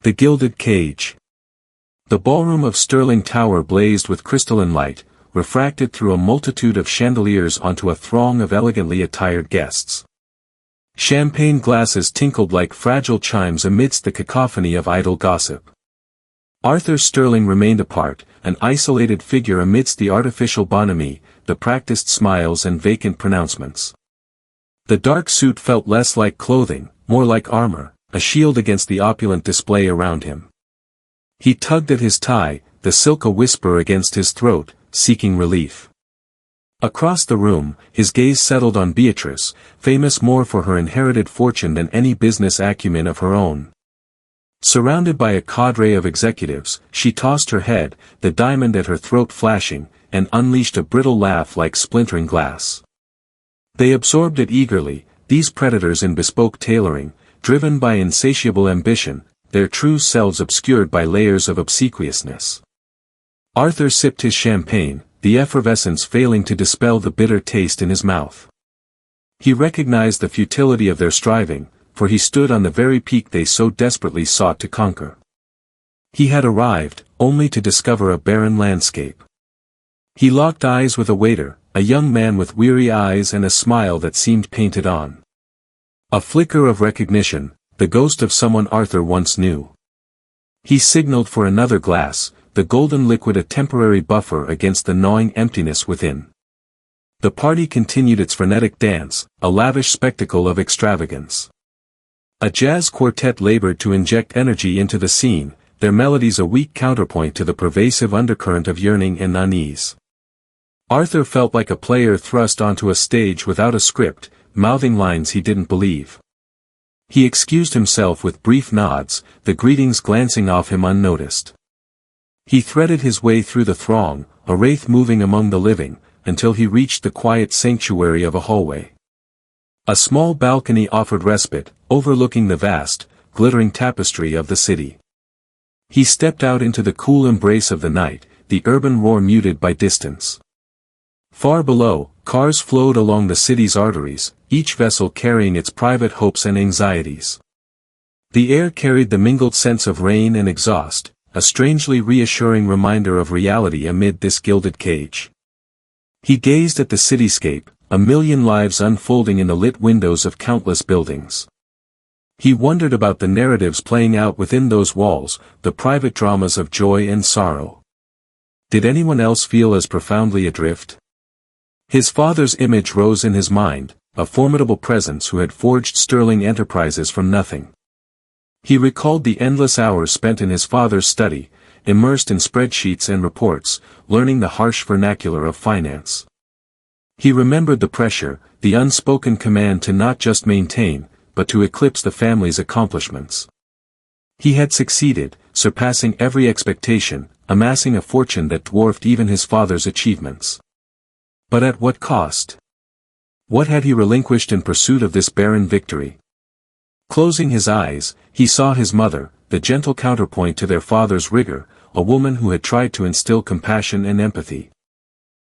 The Gilded Cage. The ballroom of Sterling Tower blazed with crystalline light, refracted through a multitude of chandeliers onto a throng of elegantly attired guests. Champagne glasses tinkled like fragile chimes amidst the cacophony of idle gossip. Arthur Sterling remained apart, an isolated figure amidst the artificial bonhomie, the practiced smiles and vacant pronouncements. The dark suit felt less like clothing, more like armor, a shield against the opulent display around him. He tugged at his tie, the silk a whisper against his throat, seeking relief. Across the room, his gaze settled on Beatrice, famous more for her inherited fortune than any business acumen of her own. Surrounded by a cadre of executives, she tossed her head, the diamond at her throat flashing, and unleashed a brittle laugh like splintering glass. They absorbed it eagerly, these predators in bespoke tailoring, driven by insatiable ambition, their true selves obscured by layers of obsequiousness. Arthur sipped his champagne, the effervescence failing to dispel the bitter taste in his mouth. He recognized the futility of their striving, for he stood on the very peak they so desperately sought to conquer. He had arrived, only to discover a barren landscape. He locked eyes with a waiter, a young man with weary eyes and a smile that seemed painted on. A flicker of recognition, the ghost of someone Arthur once knew. He signaled for another glass, the golden liquid a temporary buffer against the gnawing emptiness within. The party continued its frenetic dance, a lavish spectacle of extravagance. A jazz quartet labored to inject energy into the scene, their melodies a weak counterpoint to the pervasive undercurrent of yearning and unease. Arthur felt like a player thrust onto a stage without a script, mouthing lines he didn't believe. He excused himself with brief nods, the greetings glancing off him unnoticed. He threaded his way through the throng, a wraith moving among the living, until he reached the quiet sanctuary of a hallway. A small balcony offered respite, overlooking the vast, glittering tapestry of the city. He stepped out into the cool embrace of the night, the urban roar muted by distance. Far below, cars flowed along the city's arteries, each vessel carrying its private hopes and anxieties. The air carried the mingled sense of rain and exhaust, a strangely reassuring reminder of reality amid this gilded cage. He gazed at the cityscape, a million lives unfolding in the lit windows of countless buildings. He wondered about the narratives playing out within those walls, the private dramas of joy and sorrow. Did anyone else feel as profoundly adrift? His father's image rose in his mind, a formidable presence who had forged sterling enterprises from nothing. He recalled the endless hours spent in his father's study, immersed in spreadsheets and reports, learning the harsh vernacular of finance. He remembered the pressure, the unspoken command to not just maintain, but to eclipse the family's accomplishments. He had succeeded, surpassing every expectation, amassing a fortune that dwarfed even his father's achievements. But at what cost? What had he relinquished in pursuit of this barren victory? Closing his eyes, he saw his mother, the gentle counterpoint to their father's rigor, a woman who had tried to instill compassion and empathy.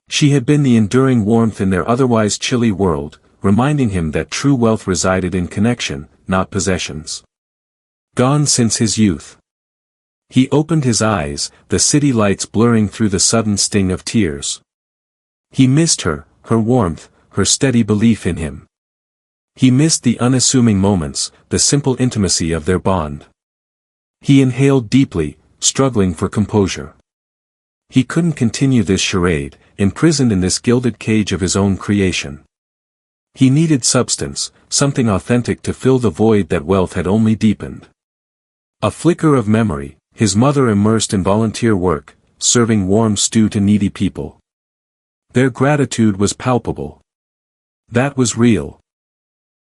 She had been the enduring warmth in their otherwise chilly world, reminding him that true wealth resided in connection, not possessions. Gone since his youth. He opened his eyes, the city lights blurring through the sudden sting of tears. He missed her, her warmth, her steady belief in him. He missed the unassuming moments, the simple intimacy of their bond. He inhaled deeply, struggling for composure. He couldn't continue this charade, imprisoned in this gilded cage of his own creation. He needed substance, something authentic to fill the void that wealth had only deepened. A flicker of memory, his mother immersed in volunteer work, serving warm stew to needy people. Their gratitude was palpable. That was real.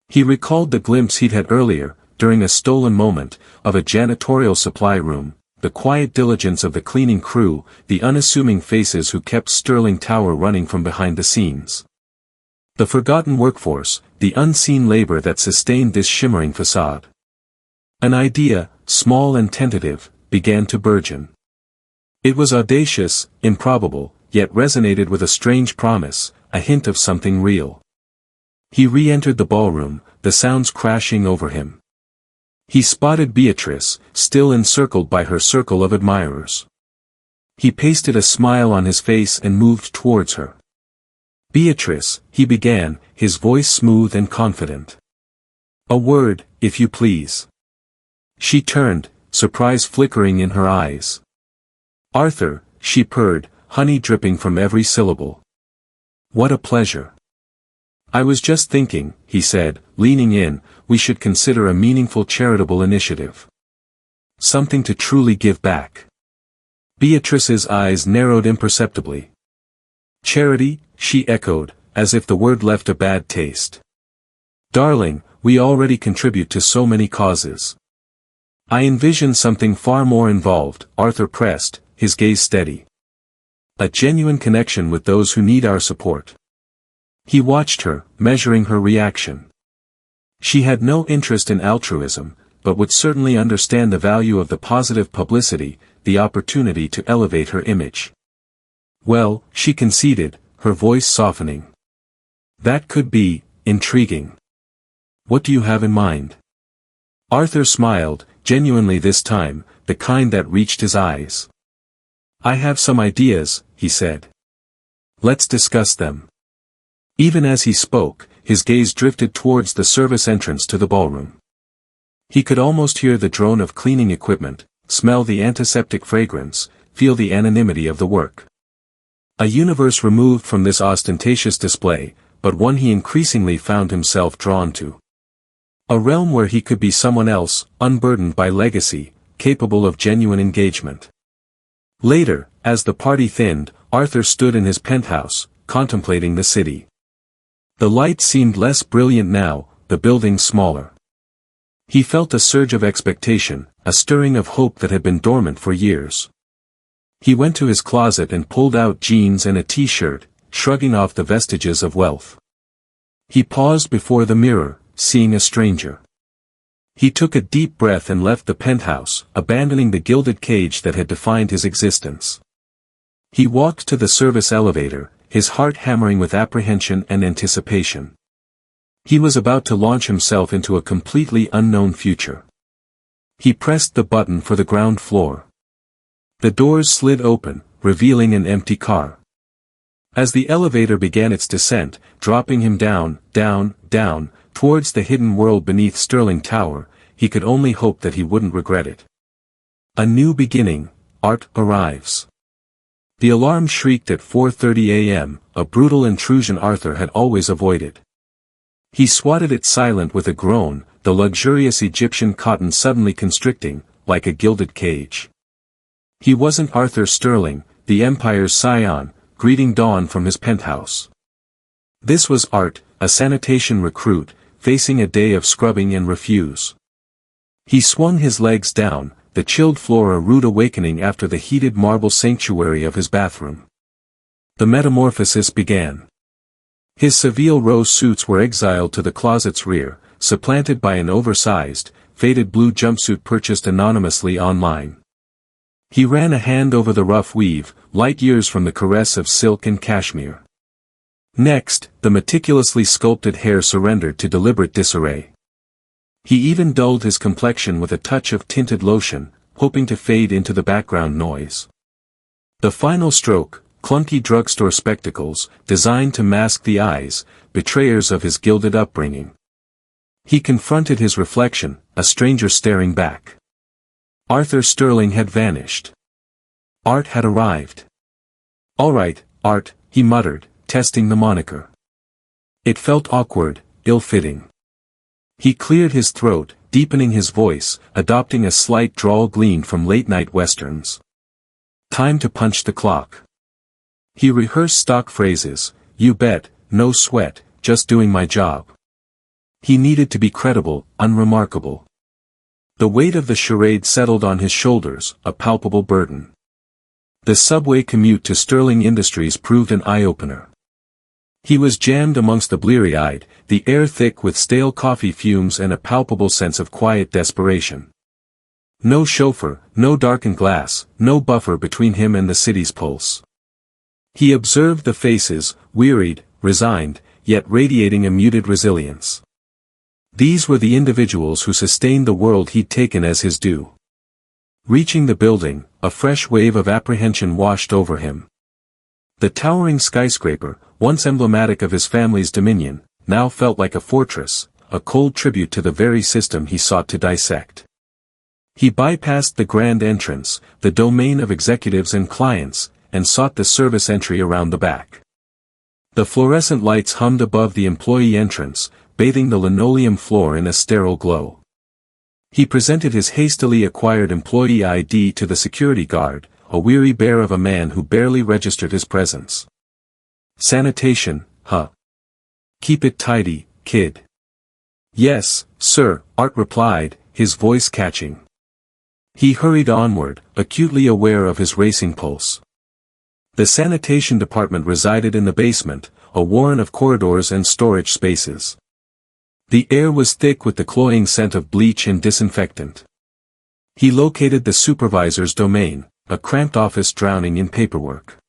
He recalled the glimpse he'd had earlier, during a stolen moment, of a janitorial supply room, the quiet diligence of the cleaning crew, the unassuming faces who kept Sterling Tower running from behind the scenes. The forgotten workforce, the unseen labor that sustained this shimmering facade. An idea, small and tentative, began to burgeon. It was audacious, improbable, yet resonated with a strange promise, a hint of something real. He re-entered the ballroom, the sounds crashing over him. He spotted Beatrice, still encircled by her circle of admirers. He pasted a smile on his face and moved towards her. "Beatrice," he began, his voice smooth and confident. "A word, if you please." She turned, surprise flickering in her eyes. "Arthur," she purred, honey dripping from every syllable. "What a pleasure." "I was just thinking," he said, leaning in, "we should consider a meaningful charitable initiative. Something to truly give back." Beatrice's eyes narrowed imperceptibly. "Charity?" she echoed, as if the word left a bad taste. "Darling, we already contribute to so many causes." "I envision something far more involved," Arthur pressed, his gaze steady. "A genuine connection with those who need our support." He watched her, measuring her reaction. She had no interest in altruism, but would certainly understand the value of the positive publicity, the opportunity to elevate her image. "Well," she conceded, her voice softening. "That could be intriguing. What do you have in mind?" Arthur smiled, genuinely this time, the kind that reached his eyes. "I have some ideas," he said. "Let's discuss them." Even as he spoke, his gaze drifted towards the service entrance to the ballroom. He could almost hear the drone of cleaning equipment, smell the antiseptic fragrance, feel the anonymity of the work. A universe removed from this ostentatious display, but one he increasingly found himself drawn to. A realm where he could be someone else, unburdened by legacy, capable of genuine engagement. Later, as the party thinned, Arthur stood in his penthouse, contemplating the city. The light seemed less brilliant now, the buildings smaller. He felt a surge of expectation, a stirring of hope that had been dormant for years. He went to his closet and pulled out jeans and a t-shirt, shrugging off the vestiges of wealth. He paused before the mirror, seeing a stranger. He took a deep breath and left the penthouse, abandoning the gilded cage that had defined his existence. He walked to the service elevator, his heart hammering with apprehension and anticipation. He was about to launch himself into a completely unknown future. He pressed the button for the ground floor. The doors slid open, revealing an empty car. As the elevator began its descent, dropping him down, towards the hidden world beneath Sterling Tower, he could only hope that he wouldn't regret it. A new beginning, Art arrives. The alarm shrieked at 4:30 a.m., a brutal intrusion Arthur had always avoided. He swatted it silent with a groan, the luxurious Egyptian cotton suddenly constricting, like a gilded cage. He wasn't Arthur Sterling, the Empire's scion, greeting dawn from his penthouse. This was Art, a sanitation recruit, facing a day of scrubbing and refuse. He swung his legs down, the chilled floor a rude awakening after the heated marble sanctuary of his bathroom. The metamorphosis began. His Seville Row suits were exiled to the closet's rear, supplanted by an oversized, faded blue jumpsuit purchased anonymously online. He ran a hand over the rough weave, light years from the caress of silk and cashmere. Next, the meticulously sculpted hair surrendered to deliberate disarray. He even dulled his complexion with a touch of tinted lotion, hoping to fade into the background noise. The final stroke, clunky drugstore spectacles, designed to mask the eyes, betrayers of his gilded upbringing. He confronted his reflection, a stranger staring back. Arthur Sterling had vanished. Art had arrived. "All right, Art," he muttered, testing the moniker. It felt awkward, ill-fitting. He cleared his throat, deepening his voice, adopting a slight drawl gleaned from late-night westerns. "Time to punch the clock." He rehearsed stock phrases, "You bet, no sweat, just doing my job." He needed to be credible, unremarkable. The weight of the charade settled on his shoulders, a palpable burden. The subway commute to Sterling Industries proved an eye-opener. He was jammed amongst the bleary-eyed, the air thick with stale coffee fumes and a palpable sense of quiet desperation. No chauffeur, no darkened glass, no buffer between him and the city's pulse. He observed the faces, wearied, resigned, yet radiating a muted resilience. These were the individuals who sustained the world he'd taken as his due. Reaching the building, a fresh wave of apprehension washed over him. The towering skyscraper, once emblematic of his family's dominion, now felt like a fortress, a cold tribute to the very system he sought to dissect. He bypassed the grand entrance, the domain of executives and clients, and sought the service entry around the back. The fluorescent lights hummed above the employee entrance, bathing the linoleum floor in a sterile glow. He presented his hastily acquired employee ID to the security guard, a weary bear of a man who barely registered his presence. "Sanitation, huh? Keep it tidy, kid." "Yes, sir," Art replied, his voice catching. He hurried onward, acutely aware of his racing pulse. The sanitation department resided in the basement, a warren of corridors and storage spaces. The air was thick with the cloying scent of bleach and disinfectant. He located the supervisor's domain, a cramped office drowning in paperwork.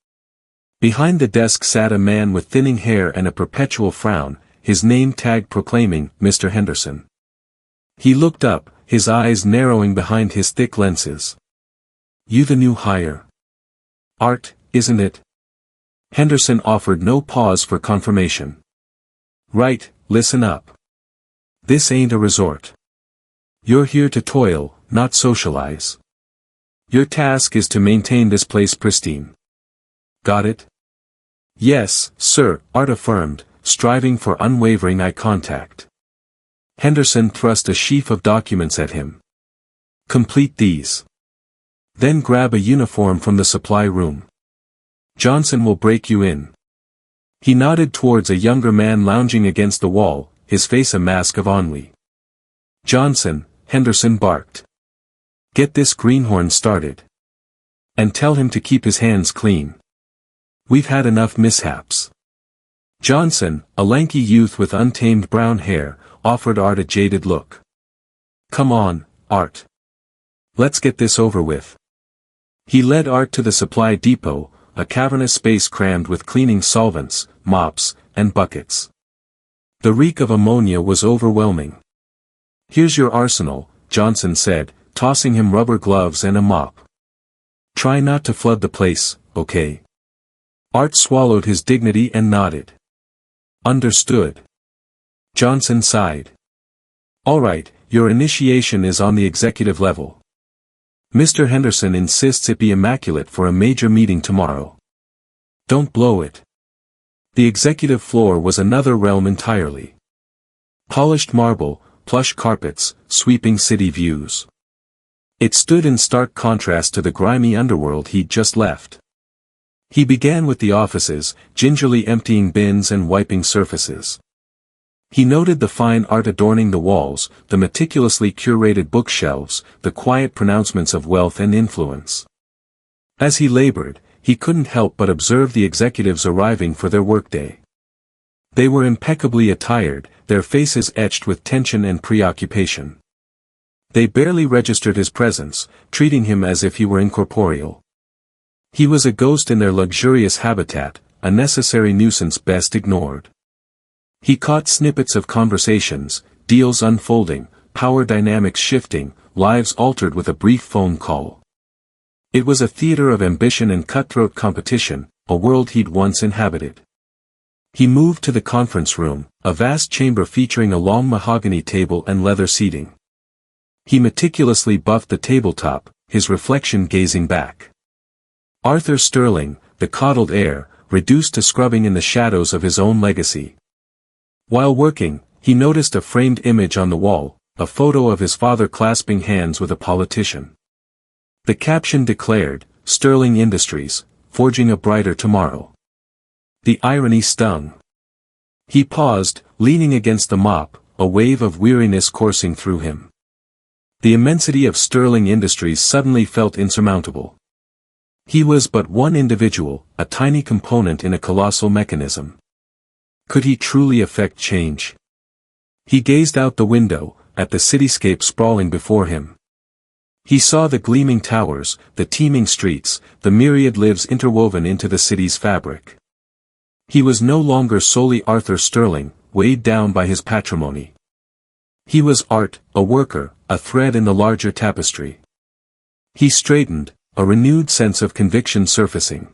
Behind the desk sat a man with thinning hair and a perpetual frown, his name tag proclaiming, "Mr. Henderson." He looked up, his eyes narrowing behind his thick lenses. "You the new hire? Art, isn't it?" Henderson offered no pause for confirmation. "Right, listen up. This ain't a resort. You're here to toil, not socialize. Your task is to maintain this place pristine. Got it?" "Yes, sir," Art affirmed, striving for unwavering eye contact. Henderson thrust a sheaf of documents at him. "Complete these. Then grab a uniform from the supply room. Johnson will break you in." He nodded towards a younger man lounging against the wall, his face a mask of ennui. "Johnson," Henderson barked. "Get this greenhorn started. And tell him to keep his hands clean. We've had enough mishaps." Johnson, a lanky youth with untamed brown hair, offered Art a jaded look. "Come on, Art. Let's get this over with." He led Art to the supply depot, a cavernous space crammed with cleaning solvents, mops, and buckets. The reek of ammonia was overwhelming. "Here's your arsenal," Johnson said, tossing him rubber gloves and a mop. "Try not to flood the place, okay?" Art swallowed his dignity and nodded. "Understood." Johnson sighed. "All right, your initiation is on the executive level. Mr. Henderson insists it be immaculate for a major meeting tomorrow. Don't blow it." The executive floor was another realm entirely. Polished marble, plush carpets, sweeping city views. It stood in stark contrast to the grimy underworld he'd just left. He began with the offices, gingerly emptying bins and wiping surfaces. He noted the fine art adorning the walls, the meticulously curated bookshelves, the quiet pronouncements of wealth and influence. As he labored, he couldn't help but observe the executives arriving for their workday. They were impeccably attired, their faces etched with tension and preoccupation. They barely registered his presence, treating him as if he were incorporeal. He was a ghost in their luxurious habitat, a necessary nuisance best ignored. He caught snippets of conversations, deals unfolding, power dynamics shifting, lives altered with a brief phone call. It was a theater of ambition and cutthroat competition, a world he'd once inhabited. He moved to the conference room, a vast chamber featuring a long mahogany table and leather seating. He meticulously buffed the tabletop, his reflection gazing back. Arthur Sterling, the coddled heir, reduced to scrubbing in the shadows of his own legacy. While working, he noticed a framed image on the wall, a photo of his father clasping hands with a politician. The caption declared, "Sterling Industries, forging a brighter tomorrow." The irony stung. He paused, leaning against the mop, a wave of weariness coursing through him. The immensity of Sterling Industries suddenly felt insurmountable. He was but one individual, a tiny component in a colossal mechanism. Could he truly affect change? He gazed out the window, at the cityscape sprawling before him. He saw the gleaming towers, the teeming streets, the myriad lives interwoven into the city's fabric. He was no longer solely Arthur Sterling, weighed down by his patrimony. He was Art, a worker, a thread in the larger tapestry. He straightened, a renewed sense of conviction surfacing.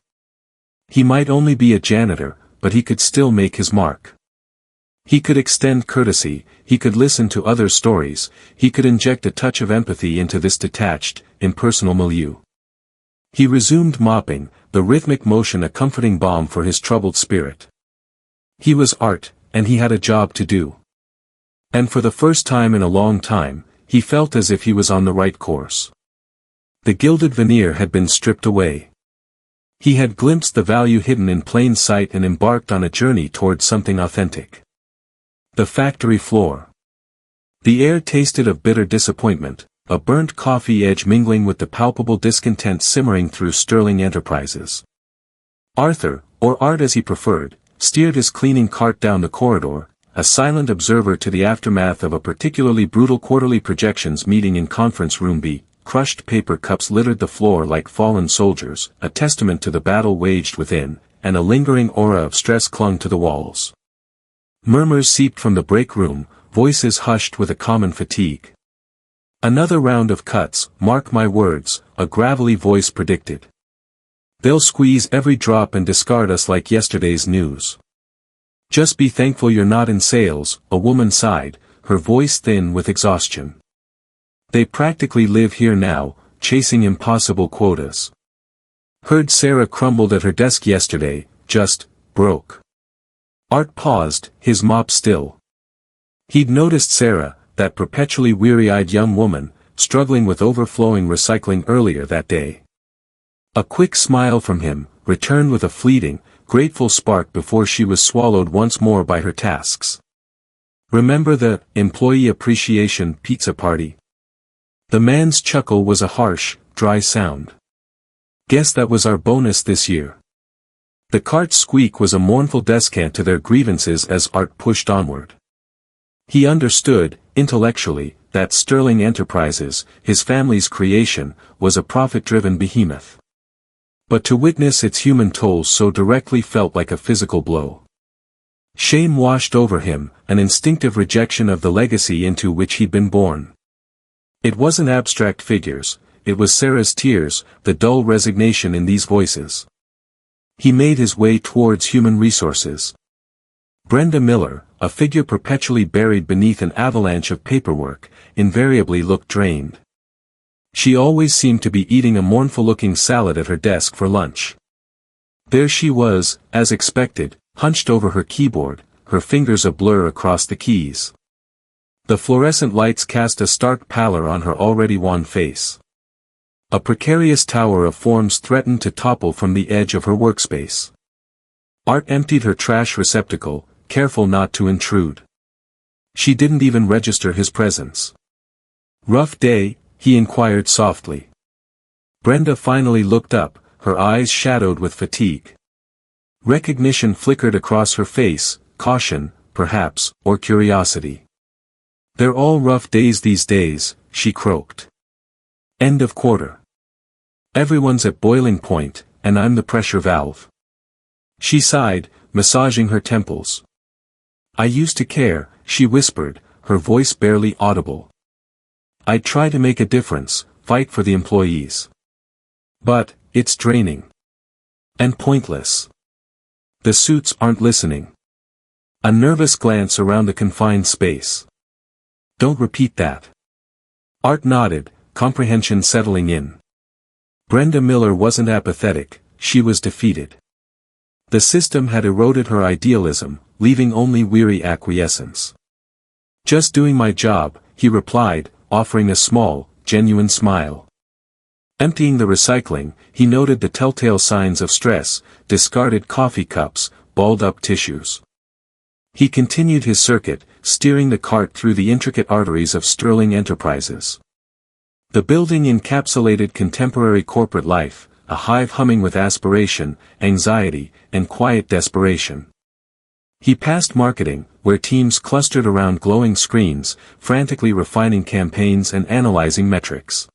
He might only be a janitor, but he could still make his mark. He could extend courtesy, he could listen to others' stories, he could inject a touch of empathy into this detached, impersonal milieu. He resumed mopping, the rhythmic motion a comforting balm for his troubled spirit. He was Art, and he had a job to do. And for the first time in a long time, he felt as if he was on the right course. The gilded veneer had been stripped away. He had glimpsed the value hidden in plain sight and embarked on a journey towards something authentic. The factory floor. The air tasted of bitter disappointment, a burnt coffee edge mingling with the palpable discontent simmering through Sterling Enterprises. Arthur, or Art as he preferred, steered his cleaning cart down the corridor, a silent observer to the aftermath of a particularly brutal quarterly projections meeting in Conference Room B. Crushed paper cups littered the floor like fallen soldiers, a testament to the battle waged within, and a lingering aura of stress clung to the walls. Murmurs seeped from the break room, voices hushed with a common fatigue. Another round of cuts, mark my words, a gravelly voice predicted. They'll squeeze every drop and discard us like yesterday's news. Just be thankful you're not in sales, a woman sighed, her voice thin with exhaustion. They practically live here now, chasing impossible quotas. Heard Sarah crumbled at her desk yesterday, just broke. Art paused, his mop still. He'd noticed Sarah, that perpetually weary-eyed young woman, struggling with overflowing recycling earlier that day. A quick smile from him, returned with a fleeting, grateful spark before she was swallowed once more by her tasks. Remember the employee appreciation pizza party? The man's chuckle was a harsh, dry sound. Guess that was our bonus this year. The cart's squeak was a mournful descant to their grievances as Art pushed onward. He understood, intellectually, that Sterling Enterprises, his family's creation, was a profit-driven behemoth. But to witness its human toll so directly felt like a physical blow. Shame washed over him, an instinctive rejection of the legacy into which he'd been born. It wasn't abstract figures, it was Sarah's tears, the dull resignation in these voices. He made his way towards human resources. Brenda Miller, a figure perpetually buried beneath an avalanche of paperwork, invariably looked drained. She always seemed to be eating a mournful-looking salad at her desk for lunch. There she was, as expected, hunched over her keyboard, her fingers a blur across the keys. The fluorescent lights cast a stark pallor on her already wan face. A precarious tower of forms threatened to topple from the edge of her workspace. Art emptied her trash receptacle, careful not to intrude. She didn't even register his presence. "Rough day?" he inquired softly. Brenda finally looked up, her eyes shadowed with fatigue. Recognition flickered across her face, caution, perhaps, or curiosity. "They're all rough days these days," she croaked. "End of quarter. Everyone's at boiling point, and I'm the pressure valve." She sighed, massaging her temples. "I used to care," she whispered, her voice barely audible. "I'd try to make a difference, fight for the employees. But, it's draining. And pointless. The suits aren't listening." A nervous glance around the confined space. "Don't repeat that." Art nodded, comprehension settling in. Brenda Miller wasn't apathetic, she was defeated. The system had eroded her idealism, leaving only weary acquiescence. "Just doing my job," he replied, offering a small, genuine smile. Emptying the recycling, he noted the telltale signs of stress, discarded coffee cups, balled-up tissues. He continued his circuit, steering the cart through the intricate arteries of Sterling Enterprises. The building encapsulated contemporary corporate life, a hive humming with aspiration, anxiety, and quiet desperation. He passed marketing, where teams clustered around glowing screens, frantically refining campaigns and analyzing metrics.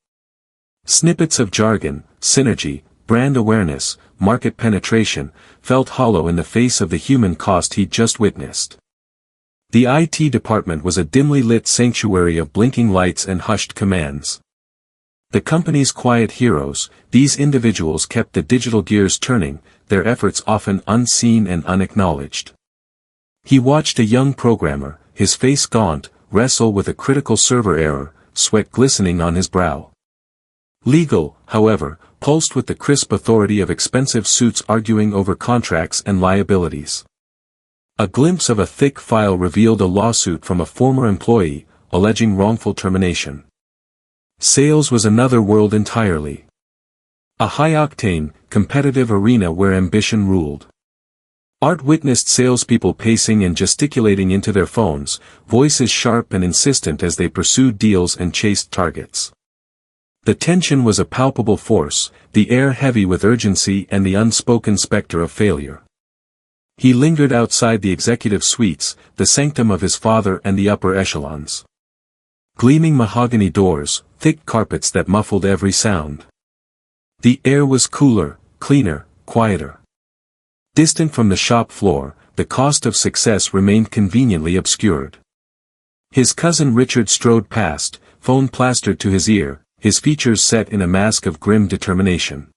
Snippets of jargon, synergy, brand awareness, market penetration, felt hollow in the face of the human cost he'd just witnessed. The IT department was a dimly lit sanctuary of blinking lights and hushed commands. The company's quiet heroes, these individuals kept the digital gears turning, their efforts often unseen and unacknowledged. He watched a young programmer, his face gaunt, wrestle with a critical server error, sweat glistening on his brow. Legal, however, pulsed with the crisp authority of expensive suits arguing over contracts and liabilities. A glimpse of a thick file revealed a lawsuit from a former employee, alleging wrongful termination. Sales was another world entirely. A high-octane, competitive arena where ambition ruled. Art witnessed salespeople pacing and gesticulating into their phones, voices sharp and insistent as they pursued deals and chased targets. The tension was a palpable force, the air heavy with urgency and the unspoken specter of failure. He lingered outside the executive suites, the sanctum of his father and the upper echelons. Gleaming mahogany doors, thick carpets that muffled every sound. The air was cooler, cleaner, quieter. Distant from the shop floor, the cost of success remained conveniently obscured. His cousin Richard strode past, phone plastered to his ear, his features set in a mask of grim determination.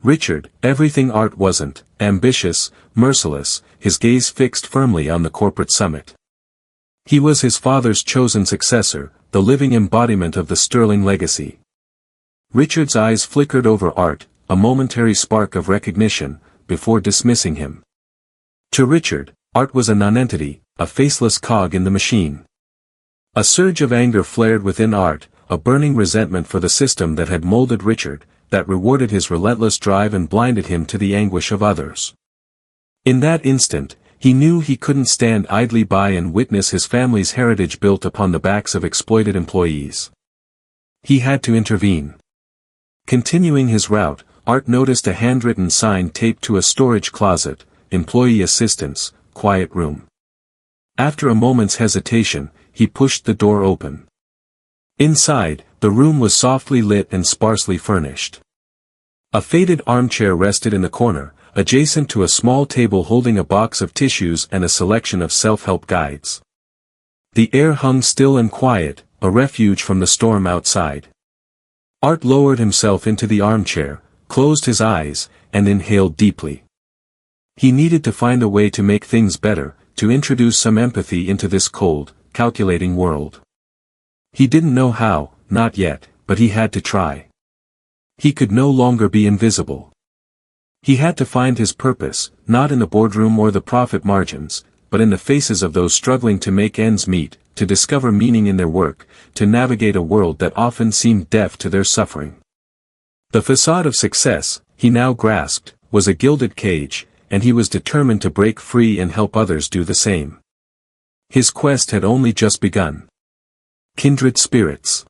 Richard, everything Art wasn't, ambitious, merciless, his gaze fixed firmly on the corporate summit. He was his father's chosen successor, the living embodiment of the sterling legacy. Richard's eyes flickered over Art, a momentary spark of recognition, before dismissing him. To Richard, Art was a nonentity, a faceless cog in the machine. A surge of anger flared within Art, a burning resentment for the system that had molded Richard, that rewarded his relentless drive and blinded him to the anguish of others. In that instant, he knew he couldn't stand idly by and witness his family's heritage built upon the backs of exploited employees. He had to intervene. Continuing his route, Art noticed a handwritten sign taped to a storage closet, "Employee Assistance, Quiet Room." After a moment's hesitation, he pushed the door open. Inside, the room was softly lit and sparsely furnished. A faded armchair rested in the corner, adjacent to a small table holding a box of tissues and a selection of self-help guides. The air hung still and quiet, a refuge from the storm outside. Art lowered himself into the armchair, closed his eyes, and inhaled deeply. He needed to find a way to make things better, to introduce some empathy into this cold, calculating world. He didn't know how, not yet, but he had to try. He could no longer be invisible. He had to find his purpose, not in the boardroom or the profit margins, but in the faces of those struggling to make ends meet, to discover meaning in their work, to navigate a world that often seemed deaf to their suffering. The facade of success, he now grasped, was a gilded cage, and he was determined to break free and help others do the same. His quest had only just begun. Kindred spirits.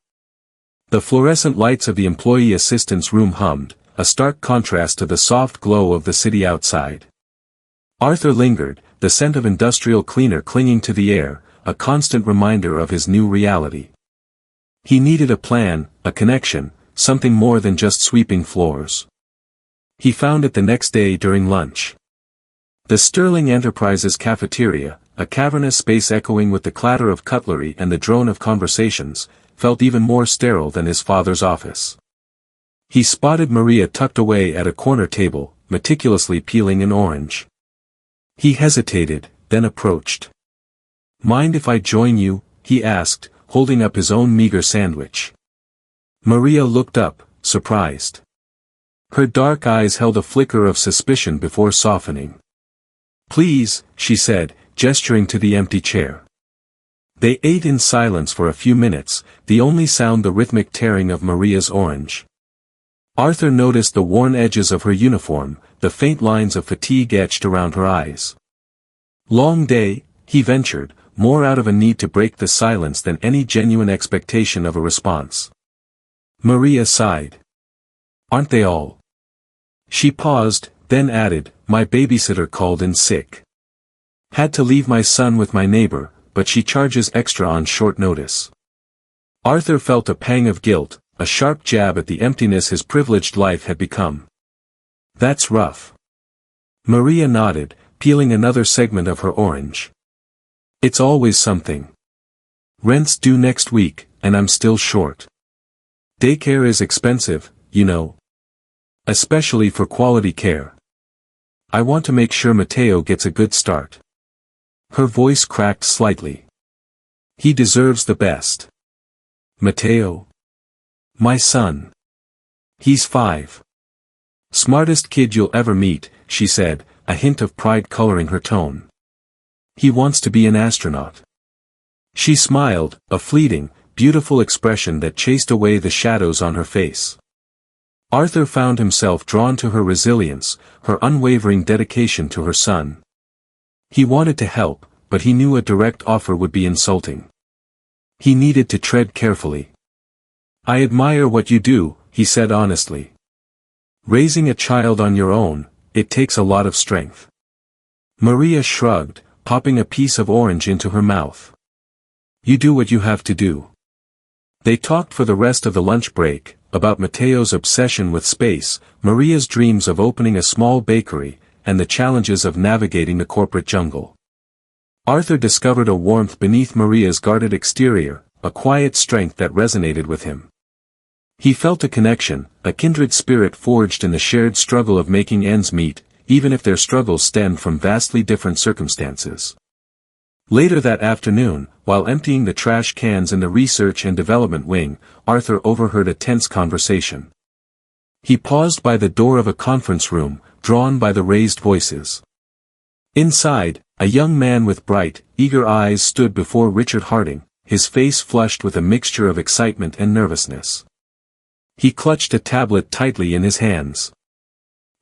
The fluorescent lights of the employee assistance room hummed, a stark contrast to the soft glow of the city outside. Arthur lingered, the scent of industrial cleaner clinging to the air, a constant reminder of his new reality. He needed a plan, a connection, something more than just sweeping floors. He found it the next day during lunch. The Sterling Enterprises cafeteria, a cavernous space echoing with the clatter of cutlery and the drone of conversations, felt even more sterile than his father's office. He spotted Maria tucked away at a corner table, meticulously peeling an orange. He hesitated, then approached. "Mind if I join you?" he asked, holding up his own meager sandwich. Maria looked up, surprised. Her dark eyes held a flicker of suspicion before softening. "Please," she said, gesturing to the empty chair. They ate in silence for a few minutes, the only sound the rhythmic tearing of Maria's orange. Arthur noticed the worn edges of her uniform, the faint lines of fatigue etched around her eyes. "Long day," he ventured, more out of a need to break the silence than any genuine expectation of a response. Maria sighed. "Aren't they all?" She paused, then added, "My babysitter called in sick. Had to leave my son with my neighbor, but she charges extra on short notice." Arthur felt a pang of guilt, a sharp jab at the emptiness his privileged life had become. "That's rough." Maria nodded, peeling another segment of her orange. It's always something. Rent's due next week, and I'm still short. Daycare is expensive, you know. Especially for quality care. I want to make sure Mateo gets a good start. Her voice cracked slightly. He deserves the best. Mateo? My son. He's 5. Smartest kid you'll ever meet, she said, a hint of pride coloring her tone. He wants to be an astronaut. She smiled, a fleeting, beautiful expression that chased away the shadows on her face. Arthur found himself drawn to her resilience, her unwavering dedication to her son. He wanted to help, but he knew a direct offer would be insulting. He needed to tread carefully. I admire what you do, he said honestly. Raising a child on your own, it takes a lot of strength. Maria shrugged, popping a piece of orange into her mouth. You do what you have to do. They talked for the rest of the lunch break, about Mateo's obsession with space, Maria's dreams of opening a small bakery, and the challenges of navigating the corporate jungle. Arthur discovered a warmth beneath Maria's guarded exterior, a quiet strength that resonated with him. He felt a connection, a kindred spirit forged in the shared struggle of making ends meet, even if their struggles stemmed from vastly different circumstances. Later that afternoon, while emptying the trash cans in the research and development wing, Arthur overheard a tense conversation. He paused by the door of a conference room, drawn by the raised voices. Inside, a young man with bright, eager eyes stood before Richard Harding, his face flushed with a mixture of excitement and nervousness. He clutched a tablet tightly in his hands.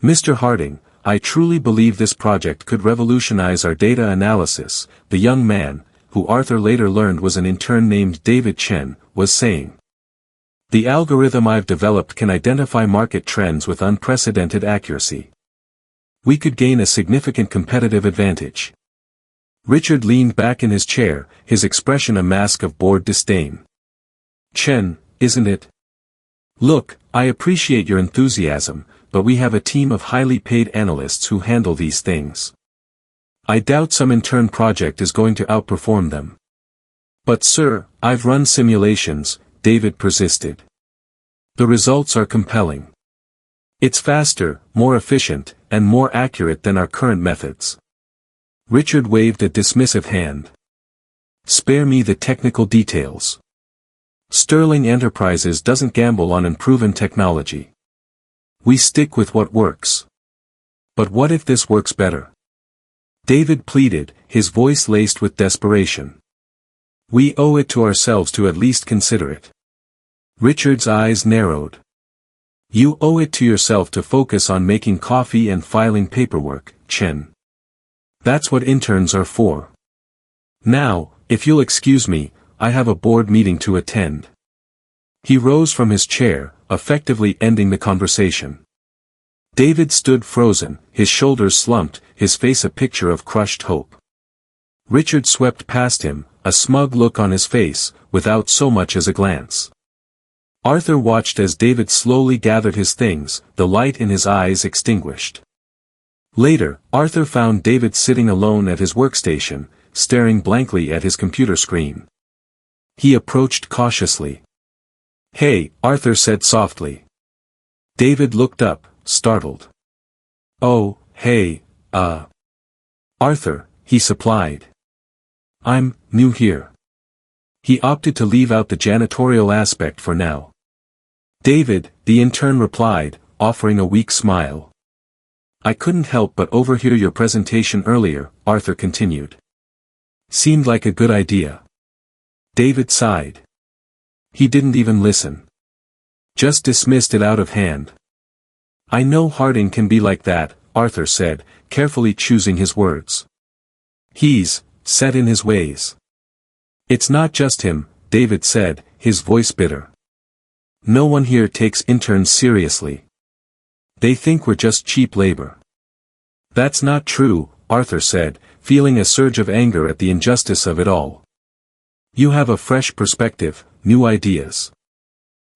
Mr. Harding, I truly believe this project could revolutionize our data analysis, the young man, who Arthur later learned was an intern named David Chen, was saying. The algorithm I've developed can identify market trends with unprecedented accuracy. We could gain a significant competitive advantage. Richard leaned back in his chair, his expression a mask of bored disdain. Chen, isn't it? Look, I appreciate your enthusiasm, but we have a team of highly paid analysts who handle these things. I doubt some intern project is going to outperform them. But sir, I've run simulations, David persisted. The results are compelling. It's faster, more efficient, and more accurate than our current methods. Richard waved a dismissive hand. Spare me the technical details. Sterling Enterprises doesn't gamble on unproven technology. We stick with what works. But what if this works better? David pleaded, his voice laced with desperation. We owe it to ourselves to at least consider it. Richard's eyes narrowed. You owe it to yourself to focus on making coffee and filing paperwork, Chen. That's what interns are for. Now, if you'll excuse me, I have a board meeting to attend. He rose from his chair, effectively ending the conversation. David stood frozen, his shoulders slumped, his face a picture of crushed hope. Richard swept past him, a smug look on his face, without so much as a glance. Arthur watched as David slowly gathered his things, the light in his eyes extinguished. Later, Arthur found David sitting alone at his workstation, staring blankly at his computer screen. He approached cautiously. Hey, Arthur said softly. David looked up, startled. Oh, hey, Arthur, he supplied. I'm new here. He opted to leave out the janitorial aspect for now. David, the intern replied, offering a weak smile. I couldn't help but overhear your presentation earlier, Arthur continued. Seemed like a good idea. David sighed. He didn't even listen. Just dismissed it out of hand. I know Harding can be like that, Arthur said, carefully choosing his words. He's set in his ways. It's not just him, David said, his voice bitter. No one here takes interns seriously. They think we're just cheap labor. That's not true, Arthur said, feeling a surge of anger at the injustice of it all. You have a fresh perspective, new ideas.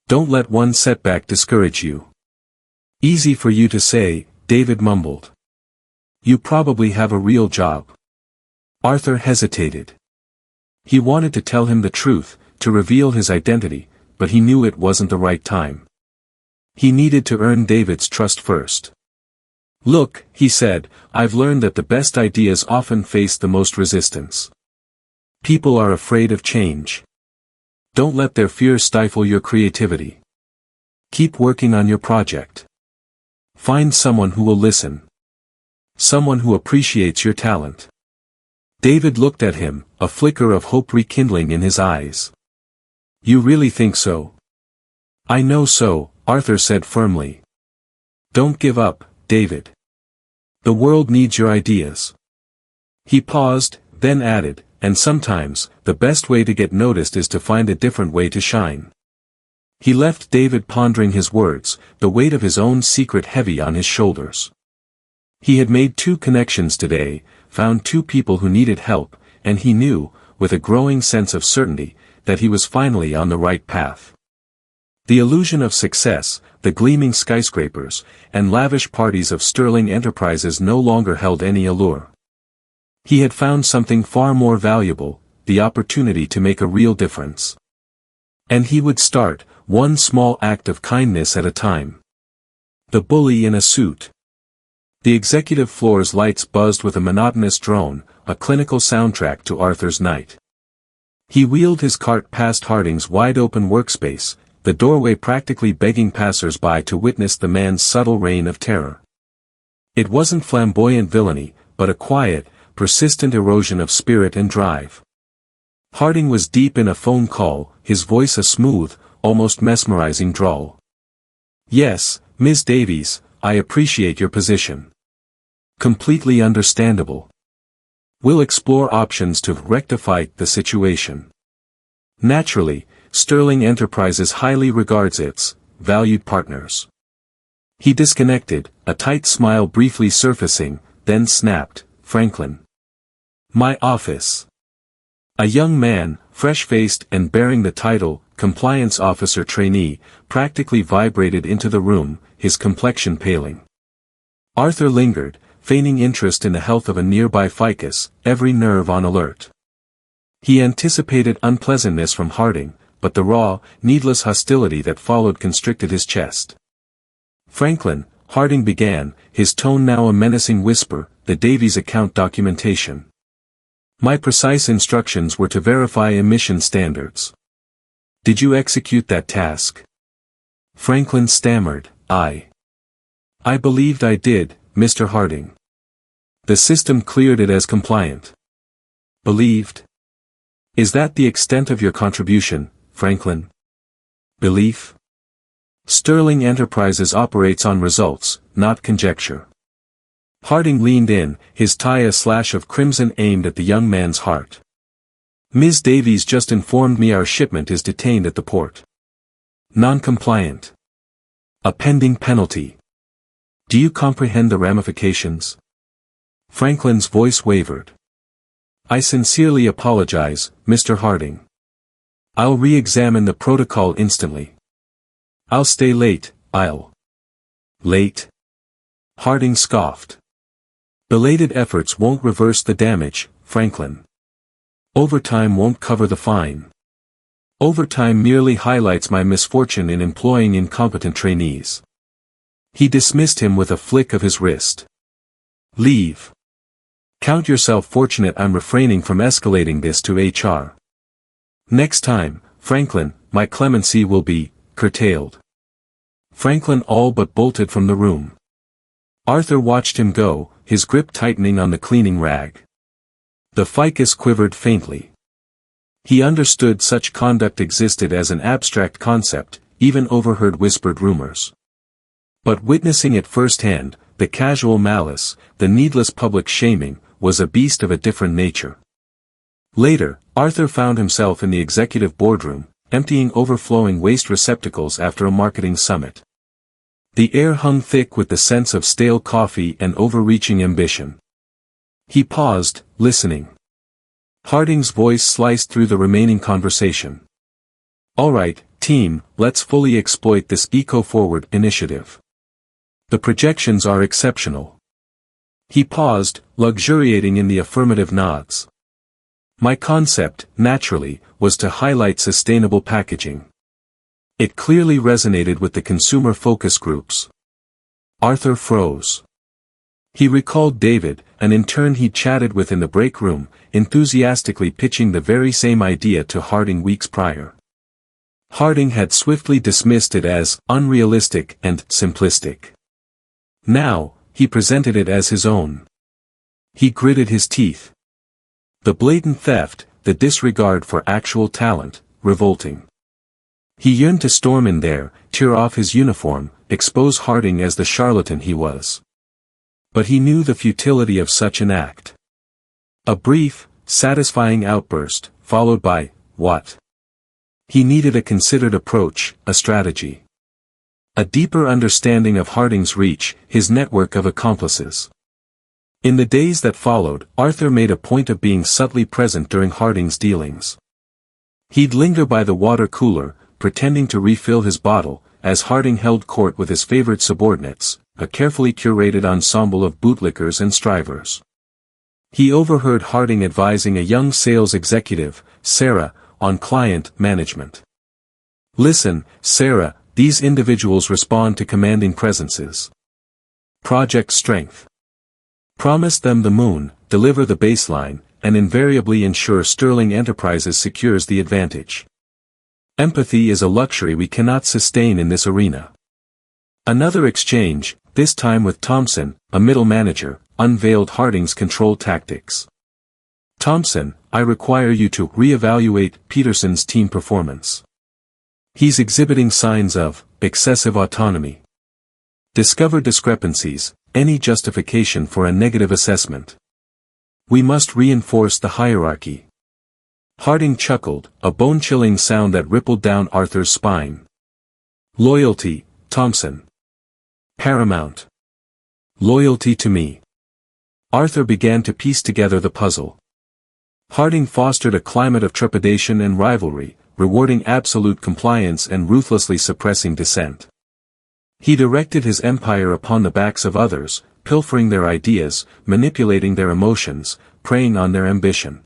Don't let one setback discourage you. Easy for you to say, David mumbled. You probably have a real job. Arthur hesitated. He wanted to tell him the truth, to reveal his identity, but he knew it wasn't the right time. He needed to earn David's trust first. "Look," he said, "I've learned that the best ideas often face the most resistance. People are afraid of change. Don't let their fear stifle your creativity. Keep working on your project. Find someone who will listen. Someone who appreciates your talent." David looked at him, a flicker of hope rekindling in his eyes. "You really think so?" "I know so," Arthur said firmly. "Don't give up, David. The world needs your ideas." He paused, then added, "And sometimes, the best way to get noticed is to find a different way to shine." He left David pondering his words, the weight of his own secret heavy on his shoulders. He had made 2 connections today, found 2 people who needed help, and he knew, with a growing sense of certainty, that he was finally on the right path. The illusion of success, the gleaming skyscrapers, and lavish parties of Sterling Enterprises no longer held any allure. He had found something far more valuable, the opportunity to make a real difference. And he would start, one small act of kindness at a time. The bully in a suit. The executive floor's lights buzzed with a monotonous drone, a clinical soundtrack to Arthur's night. He wheeled his cart past Harding's wide-open workspace, the doorway practically begging passers-by to witness the man's subtle reign of terror. It wasn't flamboyant villainy, but a quiet, persistent erosion of spirit and drive. Harding was deep in a phone call, his voice a smooth, almost mesmerizing drawl. "Yes, Ms. Davies, I appreciate your position. Completely understandable. We'll explore options to rectify the situation. Naturally, Sterling Enterprises highly regards its valued partners." He disconnected, a tight smile briefly surfacing, then snapped, "Franklin. My office." A young man, fresh-faced and bearing the title, Compliance Officer Trainee, practically vibrated into the room, his complexion paling. Arthur lingered, feigning interest in the health of a nearby ficus, every nerve on alert. He anticipated unpleasantness from Harding, but the raw, needless hostility that followed constricted his chest. "Franklin," Harding began, his tone now a menacing whisper, "the Davies account documentation. My precise instructions were to verify emission standards. Did you execute that task?" Franklin stammered, I believed I did, Mr. Harding. The system cleared it as compliant." "Believed? Is that the extent of your contribution, Franklin? Belief? Sterling Enterprises operates on results, not conjecture." Harding leaned in, his tie a slash of crimson aimed at the young man's heart. "Ms. Davies just informed me our shipment is detained at the port. Non-compliant. A pending penalty. Do you comprehend the ramifications?" Franklin's voice wavered. "I sincerely apologize, Mr. Harding. I'll re-examine the protocol instantly. I'll stay late, Late?" Harding scoffed. "Belated efforts won't reverse the damage, Franklin. Overtime won't cover the fine. Overtime merely highlights my misfortune in employing incompetent trainees." He dismissed him with a flick of his wrist. "Leave. Count yourself fortunate I'm refraining from escalating this to HR. Next time, Franklin, my clemency will be curtailed." Franklin all but bolted from the room. Arthur watched him go, his grip tightening on the cleaning rag. The ficus quivered faintly. He understood such conduct existed as an abstract concept, even overheard whispered rumors. But witnessing it firsthand, the casual malice, the needless public shaming, was a beast of a different nature. Later, Arthur found himself in the executive boardroom, emptying overflowing waste receptacles after a marketing summit. The air hung thick with the sense of stale coffee and overreaching ambition. He paused, listening. Harding's voice sliced through the remaining conversation. "All right, team, let's fully exploit this eco-forward initiative. The projections are exceptional." He paused, luxuriating in the affirmative nods. My concept, naturally, was to highlight sustainable packaging. It clearly resonated with the consumer focus groups. Arthur froze. He recalled David, an intern he'd chatted with in the break room, enthusiastically pitching the very same idea to Harding weeks prior. Harding had swiftly dismissed it as unrealistic and simplistic. Now, he presented it as his own. He gritted his teeth. The blatant theft, the disregard for actual talent, revolting. He yearned to storm in there, tear off his uniform, expose Harding as the charlatan he was. But he knew the futility of such an act. A brief, satisfying outburst, followed by, what? He needed a considered approach, a strategy. A deeper understanding of Harding's reach, his network of accomplices. In the days that followed, Arthur made a point of being subtly present during Harding's dealings. He'd linger by the water cooler, pretending to refill his bottle, as Harding held court with his favorite subordinates, a carefully curated ensemble of bootlickers and strivers. He overheard Harding advising a young sales executive, Sarah, on client management. Listen, Sarah, these individuals respond to commanding presences. Project strength. Promise them the moon, deliver the baseline, and invariably ensure Sterling Enterprises secures the advantage. Empathy is a luxury we cannot sustain in this arena. Another exchange, this time with Thompson, a middle manager, unveiled Harding's control tactics. Thompson, I require you to reevaluate Peterson's team performance. He's exhibiting signs of excessive autonomy. Discover discrepancies, any justification for a negative assessment. We must reinforce the hierarchy. Harding chuckled, a bone-chilling sound that rippled down Arthur's spine. Loyalty, Thompson. Paramount. Loyalty to me. Arthur began to piece together the puzzle. Harding fostered a climate of trepidation and rivalry, rewarding absolute compliance and ruthlessly suppressing dissent. He directed his empire upon the backs of others, pilfering their ideas, manipulating their emotions, preying on their ambition.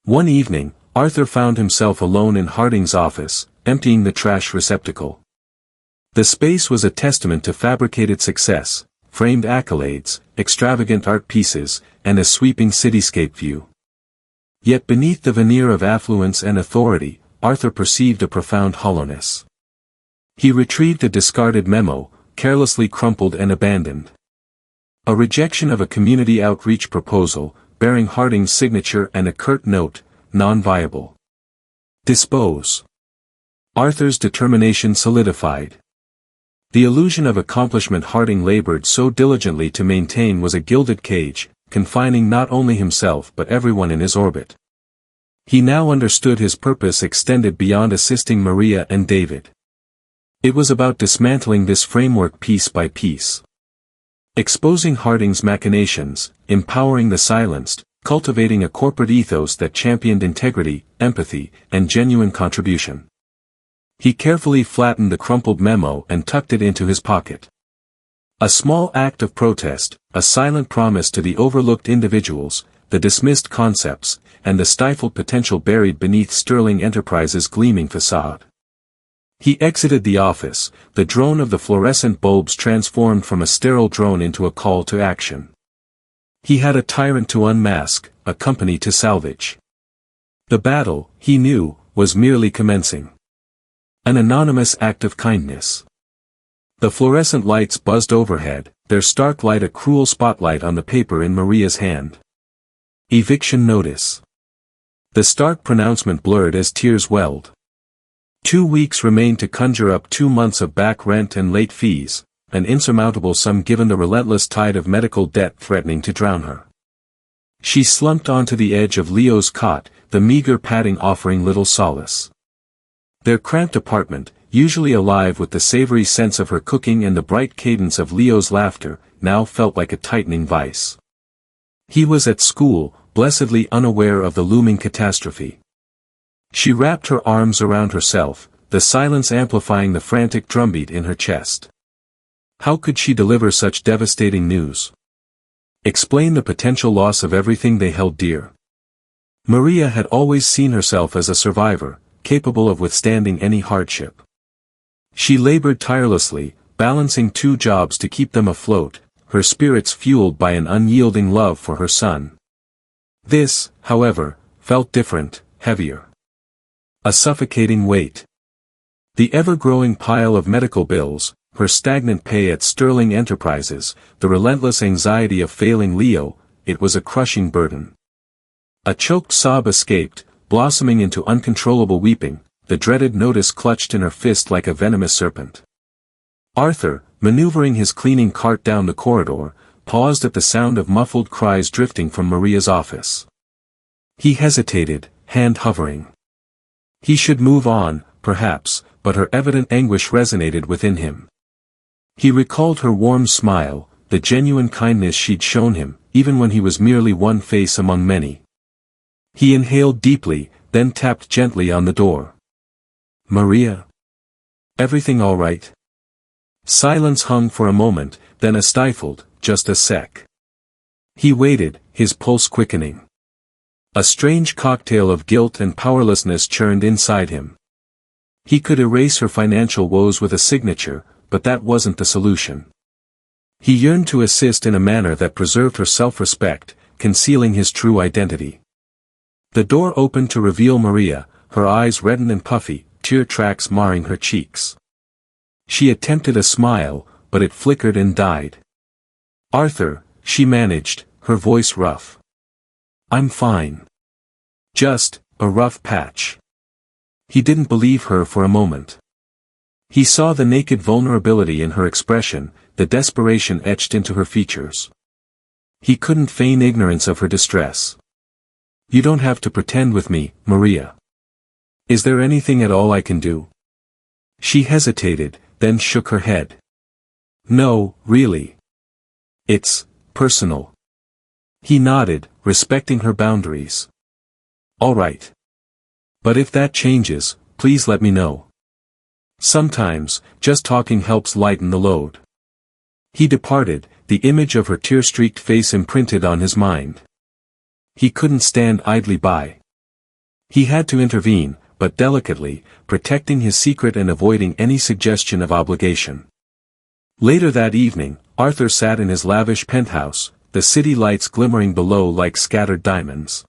One evening, Arthur found himself alone in Harding's office, emptying the trash receptacle. The space was a testament to fabricated success, framed accolades, extravagant art pieces, and a sweeping cityscape view. Yet beneath the veneer of affluence and authority, Arthur perceived a profound hollowness. He retrieved a discarded memo, carelessly crumpled and abandoned. A rejection of a community outreach proposal, bearing Harding's signature and a curt note, non-viable. Dispose. Arthur's determination solidified. The illusion of accomplishment Harding labored so diligently to maintain was a gilded cage, confining not only himself but everyone in his orbit. He now understood his purpose extended beyond assisting Maria and David. It was about dismantling this framework piece by piece. Exposing Harding's machinations, empowering the silenced, cultivating a corporate ethos that championed integrity, empathy, and genuine contribution. He carefully flattened the crumpled memo and tucked it into his pocket. A small act of protest, a silent promise to the overlooked individuals, the dismissed concepts, and the stifled potential buried beneath Sterling Enterprises' gleaming facade. He exited the office, the drone of the fluorescent bulbs transformed from a sterile drone into a call to action. He had a tyrant to unmask, a company to salvage. The battle, he knew, was merely commencing. An anonymous act of kindness. The fluorescent lights buzzed overhead, their stark light a cruel spotlight on the paper in Maria's hand. Eviction notice. The stark pronouncement blurred as tears welled. 2 weeks remained to conjure up 2 months of back rent and late fees, an insurmountable sum given the relentless tide of medical debt threatening to drown her. She slumped onto the edge of Leo's cot, the meager padding offering little solace. Their cramped apartment, usually alive with the savory sense of her cooking and the bright cadence of Leo's laughter, now felt like a tightening vice. He was at school, blessedly unaware of the looming catastrophe. She wrapped her arms around herself, the silence amplifying the frantic drumbeat in her chest. How could she deliver such devastating news? Explain the potential loss of everything they held dear. Maria had always seen herself as a survivor, capable of withstanding any hardship. She labored tirelessly, balancing 2 jobs to keep them afloat, her spirits fueled by an unyielding love for her son. This, however, felt different, heavier. A suffocating weight. The ever-growing pile of medical bills, her stagnant pay at Sterling Enterprises, the relentless anxiety of failing Leo, it was a crushing burden. A choked sob escaped, blossoming into uncontrollable weeping, the dreaded notice clutched in her fist like a venomous serpent. Arthur, maneuvering his cleaning cart down the corridor, paused at the sound of muffled cries drifting from Maria's office. He hesitated, hand hovering. He should move on, perhaps, but her evident anguish resonated within him. He recalled her warm smile, the genuine kindness she'd shown him, even when he was merely one face among many. He inhaled deeply, then tapped gently on the door. "Maria? Everything all right?" Silence hung for a moment, then a stifled, "Just a sec." He waited, his pulse quickening. A strange cocktail of guilt and powerlessness churned inside him. He could erase her financial woes with a signature, but that wasn't the solution. He yearned to assist in a manner that preserved her self-respect, concealing his true identity. The door opened to reveal Maria, her eyes reddened and puffy, tear tracks marring her cheeks. She attempted a smile, but it flickered and died. "Arthur," she managed, her voice rough. "I'm fine. Just a rough patch." He didn't believe her for a moment. He saw the naked vulnerability in her expression, the desperation etched into her features. He couldn't feign ignorance of her distress. "You don't have to pretend with me, Maria. Is there anything at all I can do?" She hesitated, then shook her head. "No, really. It's personal." He nodded, respecting her boundaries. "All right. But if that changes, please let me know. Sometimes, just talking helps lighten the load." He departed, the image of her tear-streaked face imprinted on his mind. He couldn't stand idly by. He had to intervene, but delicately, protecting his secret and avoiding any suggestion of obligation. Later that evening, Arthur sat in his lavish penthouse, the city lights glimmering below like scattered diamonds.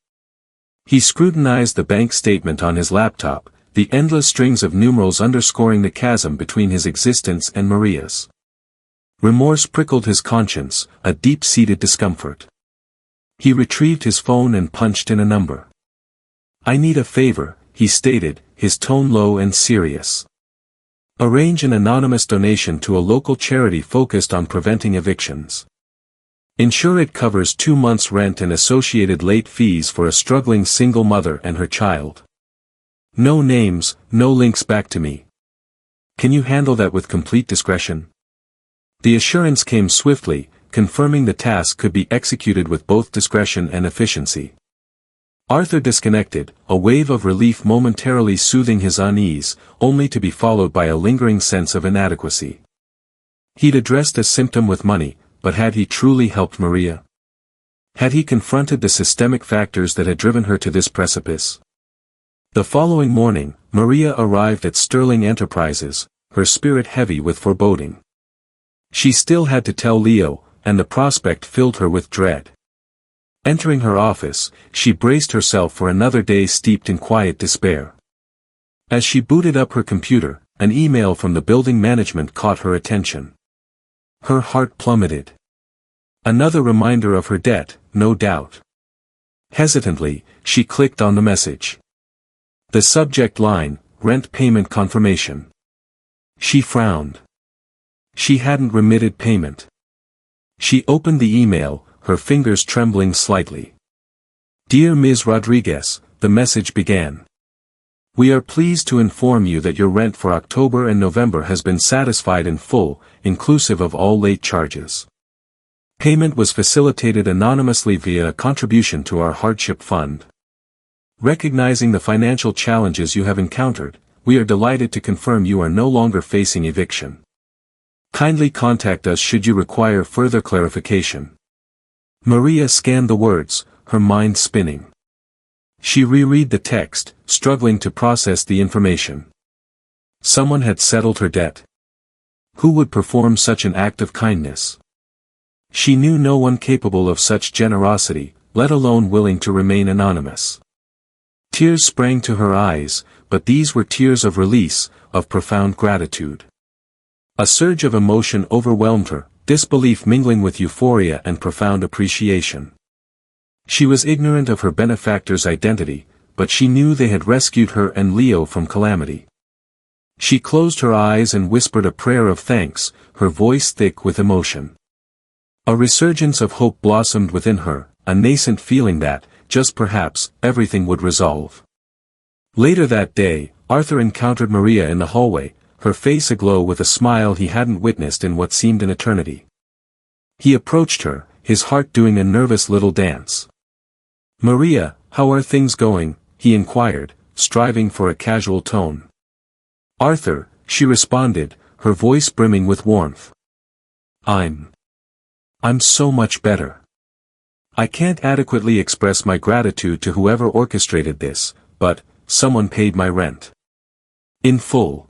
He scrutinized the bank statement on his laptop, the endless strings of numerals underscoring the chasm between his existence and Maria's. Remorse prickled his conscience, a deep-seated discomfort. He retrieved his phone and punched in a number. "I need a favor," he stated, his tone low and serious. "Arrange an anonymous donation to a local charity focused on preventing evictions. Ensure it covers 2 months' rent and associated late fees for a struggling single mother and her child. No names, no links back to me. Can you handle that with complete discretion?" The assurance came swiftly, confirming the task could be executed with both discretion and efficiency. Arthur disconnected, a wave of relief momentarily soothing his unease, only to be followed by a lingering sense of inadequacy. He'd addressed a symptom with money, but had he truly helped Maria? Had he confronted the systemic factors that had driven her to this precipice? The following morning, Maria arrived at Sterling Enterprises, her spirit heavy with foreboding. She still had to tell Leo, and the prospect filled her with dread. Entering her office, she braced herself for another day steeped in quiet despair. As she booted up her computer, an email from the building management caught her attention. Her heart plummeted. Another reminder of her debt, no doubt. Hesitantly, she clicked on the message. The subject line, "Rent Payment Confirmation." She frowned. She hadn't remitted payment. She opened the email, her fingers trembling slightly. "Dear Ms. Rodriguez," the message began. "We are pleased to inform you that your rent for October and November has been satisfied in full, inclusive of all late charges. Payment was facilitated anonymously via a contribution to our hardship fund. Recognizing the financial challenges you have encountered, we are delighted to confirm you are no longer facing eviction. Kindly contact us should you require further clarification." Maria scanned the words, her mind spinning. She reread the text, struggling to process the information. Someone had settled her debt. Who would perform such an act of kindness? She knew no one capable of such generosity, let alone willing to remain anonymous. Tears sprang to her eyes, but these were tears of release, of profound gratitude. A surge of emotion overwhelmed her, disbelief mingling with euphoria and profound appreciation. She was ignorant of her benefactor's identity, but she knew they had rescued her and Leo from calamity. She closed her eyes and whispered a prayer of thanks, her voice thick with emotion. A resurgence of hope blossomed within her, a nascent feeling that, just perhaps, everything would resolve. Later that day, Arthur encountered Maria in the hallway, her face aglow with a smile he hadn't witnessed in what seemed an eternity. He approached her, his heart doing a nervous little dance. "Maria, how are things going?" he inquired, striving for a casual tone. "Arthur," she responded, her voice brimming with warmth. I'm so much better. I can't adequately express my gratitude to whoever orchestrated this, but, someone paid my rent. In full.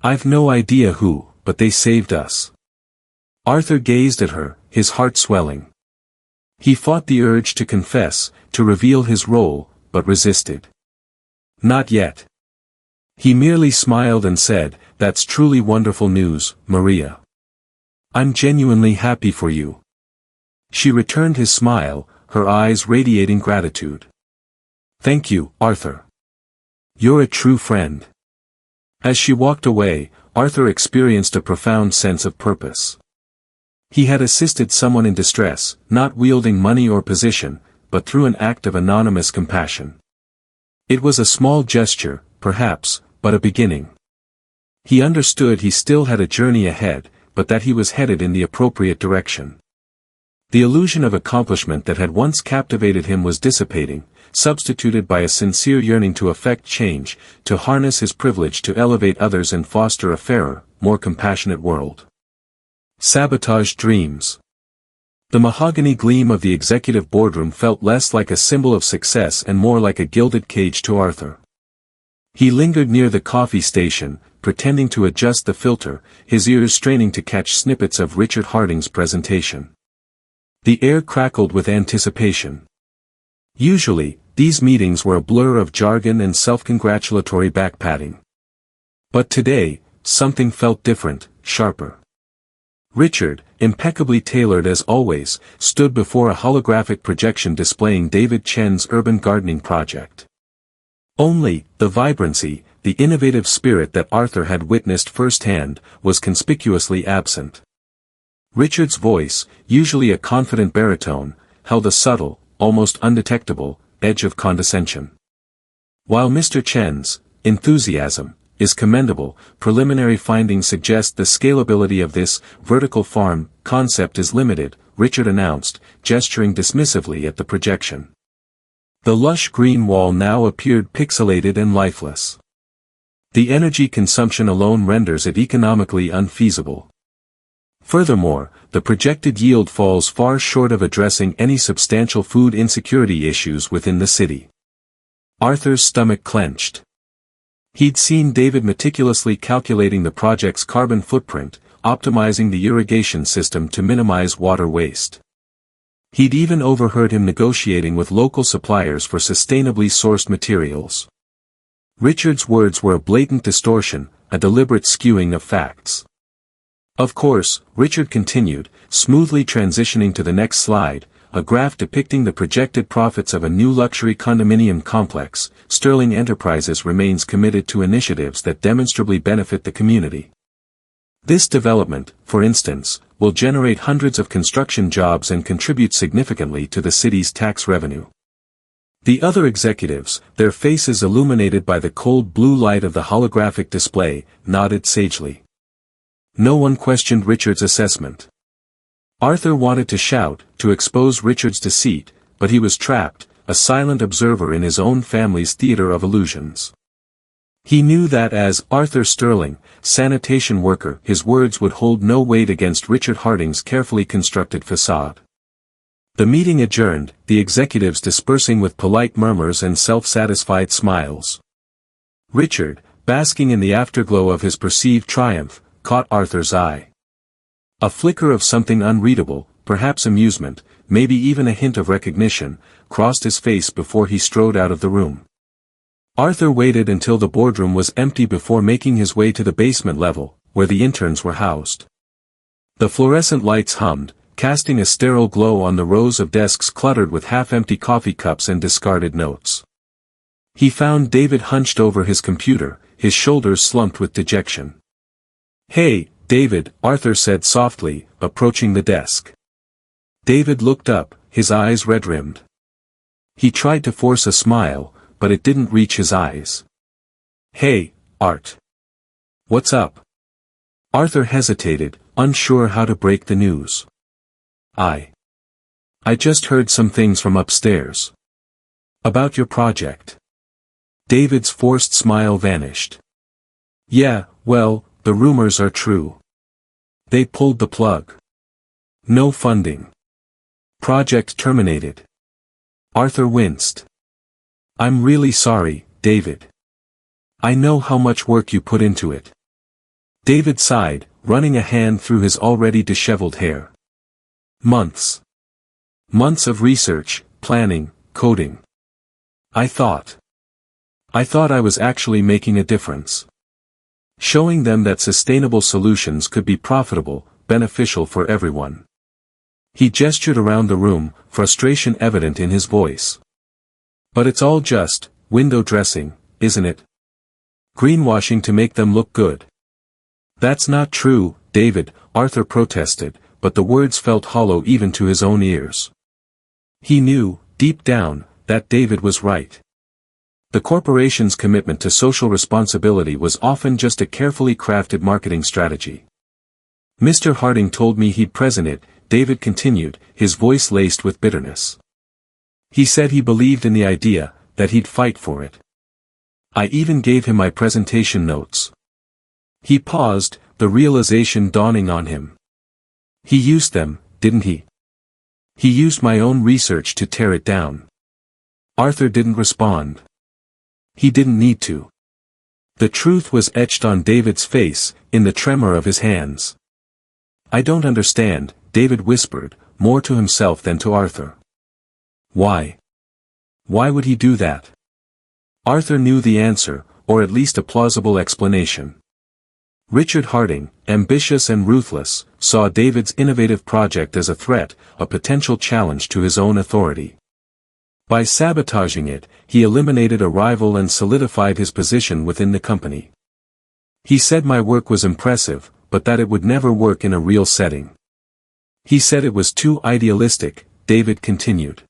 I've no idea who, but they saved us." Arthur gazed at her, his heart swelling. He fought the urge to confess, to reveal his role, but resisted. "Not yet." He merely smiled and said, "That's truly wonderful news, Maria. I'm genuinely happy for you." She returned his smile, her eyes radiating gratitude. "Thank you, Arthur. You're a true friend." As she walked away, Arthur experienced a profound sense of purpose. He had assisted someone in distress, not wielding money or position, but through an act of anonymous compassion. It was a small gesture, perhaps, but a beginning. He understood he still had a journey ahead, but that he was headed in the appropriate direction. The illusion of accomplishment that had once captivated him was dissipating, substituted by a sincere yearning to effect change, to harness his privilege to elevate others and foster a fairer, more compassionate world. Sabotage dreams. The mahogany gleam of the executive boardroom felt less like a symbol of success and more like a gilded cage to Arthur. He lingered near the coffee station, pretending to adjust the filter, his ears straining to catch snippets of Richard Harding's presentation. The air crackled with anticipation. Usually, these meetings were a blur of jargon and self-congratulatory backpatting. But today, something felt different, sharper. Richard, impeccably tailored as always, stood before a holographic projection displaying David Chen's urban gardening project. Only, the vibrancy, the innovative spirit that Arthur had witnessed firsthand, was conspicuously absent. Richard's voice, usually a confident baritone, held a subtle, almost undetectable, edge of condescension. While Mr. Chen's enthusiasm is commendable, preliminary findings suggest the scalability of this vertical farm concept is limited, Richard announced, gesturing dismissively at the projection. The lush green wall now appeared pixelated and lifeless. The energy consumption alone renders it economically unfeasible. Furthermore, the projected yield falls far short of addressing any substantial food insecurity issues within the city. Arthur's stomach clenched. He'd seen David meticulously calculating the project's carbon footprint, optimizing the irrigation system to minimize water waste. He'd even overheard him negotiating with local suppliers for sustainably sourced materials. Richard's words were a blatant distortion, a deliberate skewing of facts. Of course, Richard continued, smoothly transitioning to the next slide, a graph depicting the projected profits of a new luxury condominium complex. Sterling Enterprises remains committed to initiatives that demonstrably benefit the community. This development, for instance, will generate hundreds of construction jobs and contribute significantly to the city's tax revenue. The other executives, their faces illuminated by the cold blue light of the holographic display, nodded sagely. No one questioned Richard's assessment. Arthur wanted to shout, to expose Richard's deceit, but he was trapped, a silent observer in his own family's theater of illusions. He knew that as Arthur Sterling, sanitation worker, his words would hold no weight against Richard Harding's carefully constructed facade. The meeting adjourned, the executives dispersing with polite murmurs and self-satisfied smiles. Richard, basking in the afterglow of his perceived triumph, caught Arthur's eye. A flicker of something unreadable, perhaps amusement, maybe even a hint of recognition, crossed his face before he strode out of the room. Arthur waited until the boardroom was empty before making his way to the basement level, where the interns were housed. The fluorescent lights hummed, casting a sterile glow on the rows of desks cluttered with half-empty coffee cups and discarded notes. He found David hunched over his computer, his shoulders slumped with dejection. "Hey, David," Arthur said softly, approaching the desk. David looked up, his eyes red-rimmed. He tried to force a smile, but it didn't reach his eyes. "Hey, Art. What's up?" Arthur hesitated, unsure how to break the news. I just heard some things from upstairs. About your project." David's forced smile vanished. "Yeah, well, the rumors are true. They pulled the plug. No funding. Project terminated." Arthur winced. "I'm really sorry, David. I know how much work you put into it." David sighed, running a hand through his already disheveled hair. "Months. Months of research, planning, coding. I thought I was actually making a difference. Showing them that sustainable solutions could be profitable, beneficial for everyone." He gestured around the room, frustration evident in his voice. "But it's all just window dressing, isn't it? Greenwashing to make them look good." "That's not true, David," Arthur protested, but the words felt hollow even to his own ears. He knew, deep down, that David was right. The corporation's commitment to social responsibility was often just a carefully crafted marketing strategy. "Mr. Harding told me he'd present it," David continued, his voice laced with bitterness. "He said he believed in the idea, that he'd fight for it. I even gave him my presentation notes." He paused, the realization dawning on him. "He used them, didn't he? He used my own research to tear it down." Arthur didn't respond. He didn't need to. The truth was etched on David's face, in the tremor of his hands. "I don't understand," David whispered, more to himself than to Arthur. "Why? Why would he do that?" Arthur knew the answer, or at least a plausible explanation. Richard Harding, ambitious and ruthless, saw David's innovative project as a threat, a potential challenge to his own authority. By sabotaging it, he eliminated a rival and solidified his position within the company. "He said my work was impressive, but that it would never work in a real setting. He said it was too idealistic," David continued.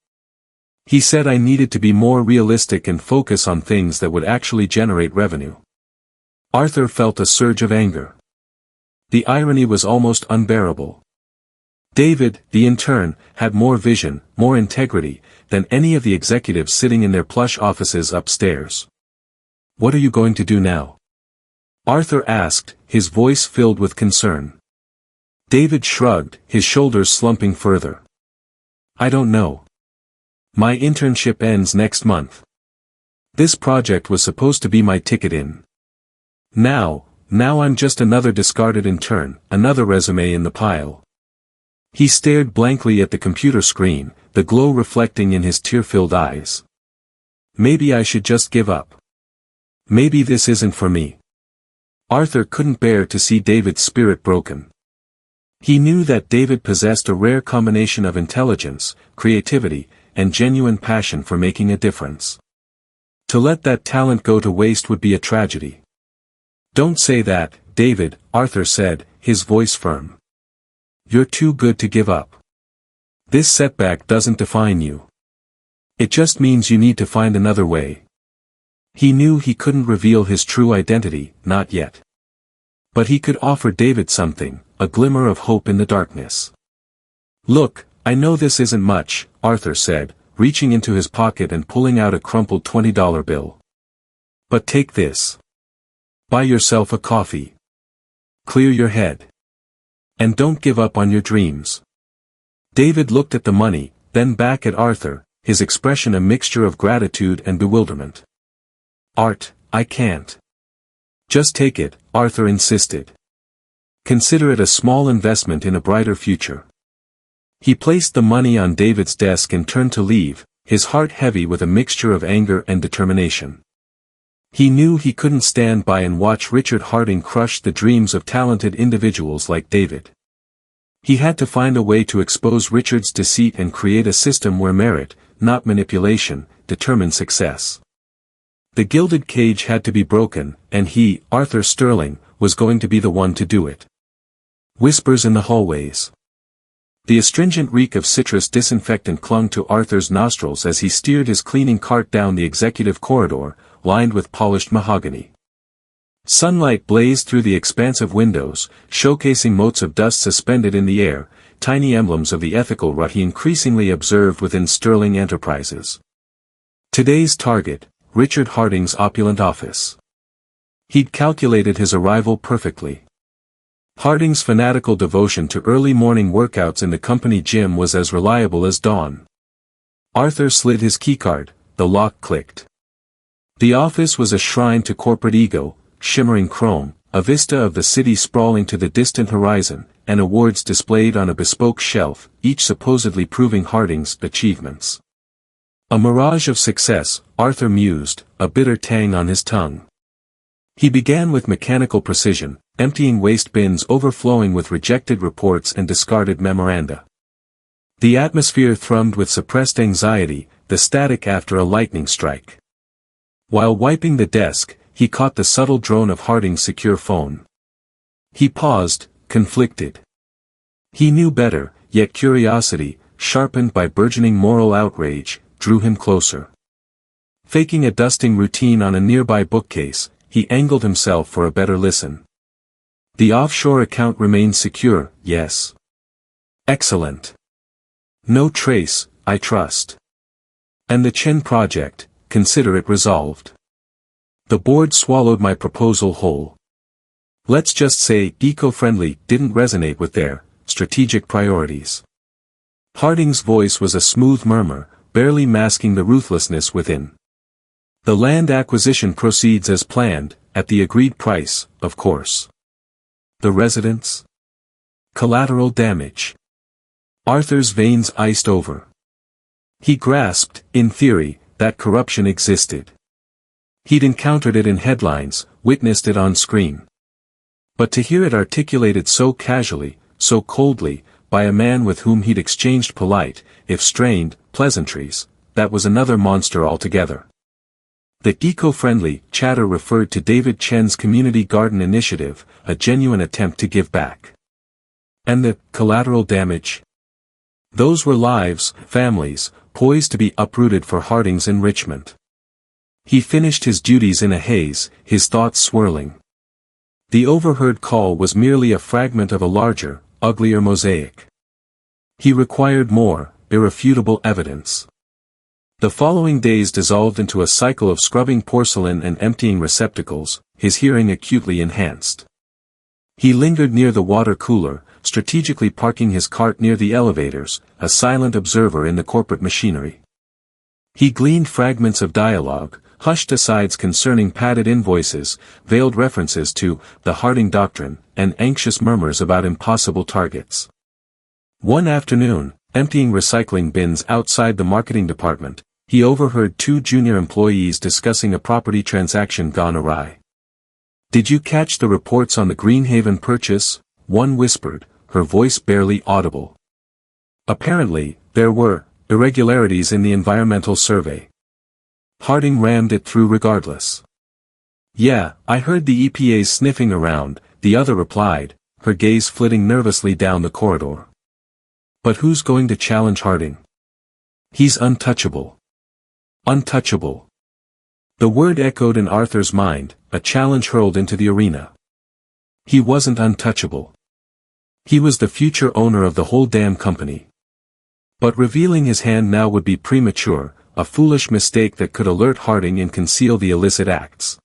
"He said I needed to be more realistic and focus on things that would actually generate revenue." Arthur felt a surge of anger. The irony was almost unbearable. David, the intern, had more vision, more integrity, than any of the executives sitting in their plush offices upstairs. "What are you going to do now?" Arthur asked, his voice filled with concern. David shrugged, his shoulders slumping further. "I don't know. My internship ends next month. This project was supposed to be my ticket in. Now I'm just another discarded intern, another resume in the pile." He stared blankly at the computer screen, the glow reflecting in his tear-filled eyes. "Maybe I should just give up. Maybe this isn't for me." Arthur couldn't bear to see David's spirit broken. He knew that David possessed a rare combination of intelligence, creativity, and genuine passion for making a difference. To let that talent go to waste would be a tragedy. "Don't say that, David," Arthur said, his voice firm. "You're too good to give up. This setback doesn't define you. It just means you need to find another way." He knew he couldn't reveal his true identity, not yet. But he could offer David something, a glimmer of hope in the darkness. "Look, I know this isn't much," Arthur said, reaching into his pocket and pulling out a crumpled $20 bill. "But take this. Buy yourself a coffee. Clear your head. And don't give up on your dreams." David looked at the money, then back at Arthur, his expression a mixture of gratitude and bewilderment. "Art, I can't." "Just take it," Arthur insisted. "Consider it a small investment in a brighter future." He placed the money on David's desk and turned to leave, his heart heavy with a mixture of anger and determination. He knew he couldn't stand by and watch Richard Harding crush the dreams of talented individuals like David. He had to find a way to expose Richard's deceit and create a system where merit, not manipulation, determined success. The gilded cage had to be broken, and he, Arthur Sterling, was going to be the one to do it. Whispers in the hallways. The astringent reek of citrus disinfectant clung to Arthur's nostrils as he steered his cleaning cart down the executive corridor, lined with polished mahogany. Sunlight blazed through the expansive windows, showcasing motes of dust suspended in the air, tiny emblems of the ethical rut he increasingly observed within Sterling Enterprises. Today's target, Richard Harding's opulent office. He'd calculated his arrival perfectly. Harding's fanatical devotion to early morning workouts in the company gym was as reliable as dawn. Arthur slid his keycard, the lock clicked. The office was a shrine to corporate ego, shimmering chrome, a vista of the city sprawling to the distant horizon, and awards displayed on a bespoke shelf, each supposedly proving Harding's achievements. A mirage of success, Arthur mused, a bitter tang on his tongue. He began with mechanical precision, emptying waste bins overflowing with rejected reports and discarded memoranda. The atmosphere thrummed with suppressed anxiety, the static after a lightning strike. While wiping the desk, he caught the subtle drone of Harding's secure phone. He paused, conflicted. He knew better, yet curiosity, sharpened by burgeoning moral outrage, drew him closer. Faking a dusting routine on a nearby bookcase, he angled himself for a better listen. The offshore account remains secure, yes. Excellent. No trace, I trust. And the Chen project, consider it resolved. The board swallowed my proposal whole. Let's just say eco-friendly didn't resonate with their strategic priorities. Harding's voice was a smooth murmur, barely masking the ruthlessness within. The land acquisition proceeds as planned, at the agreed price, of course. The residents? Collateral damage. Arthur's veins iced over. He grasped, in theory, that corruption existed. He'd encountered it in headlines, witnessed it on screen. But to hear it articulated so casually, so coldly, by a man with whom he'd exchanged polite, if strained, pleasantries, that was another monster altogether. The eco-friendly chatter referred to David Chen's community garden initiative, a genuine attempt to give back. And the collateral damage? Those were lives, families, poised to be uprooted for Harding's enrichment. He finished his duties in a haze, his thoughts swirling. The overheard call was merely a fragment of a larger, uglier mosaic. He required more, irrefutable evidence. The following days dissolved into a cycle of scrubbing porcelain and emptying receptacles, his hearing acutely enhanced. He lingered near the water cooler, strategically parking his cart near the elevators, a silent observer in the corporate machinery. He gleaned fragments of dialogue, hushed asides concerning padded invoices, veiled references to the Harding Doctrine, and anxious murmurs about impossible targets. One afternoon, emptying recycling bins outside the marketing department, he overheard two junior employees discussing a property transaction gone awry. "Did you catch the reports on the Greenhaven purchase?" one whispered, her voice barely audible. Apparently, there were irregularities in the environmental survey. Harding rammed it through regardless. "Yeah, I heard the EPA's sniffing around," the other replied, her gaze flitting nervously down the corridor. "But who's going to challenge Harding? He's untouchable. Untouchable." The word echoed in Arthur's mind, a challenge hurled into the arena. He wasn't untouchable. He was the future owner of the whole damn company. But revealing his hand now would be premature, a foolish mistake that could alert Harding and conceal the illicit acts.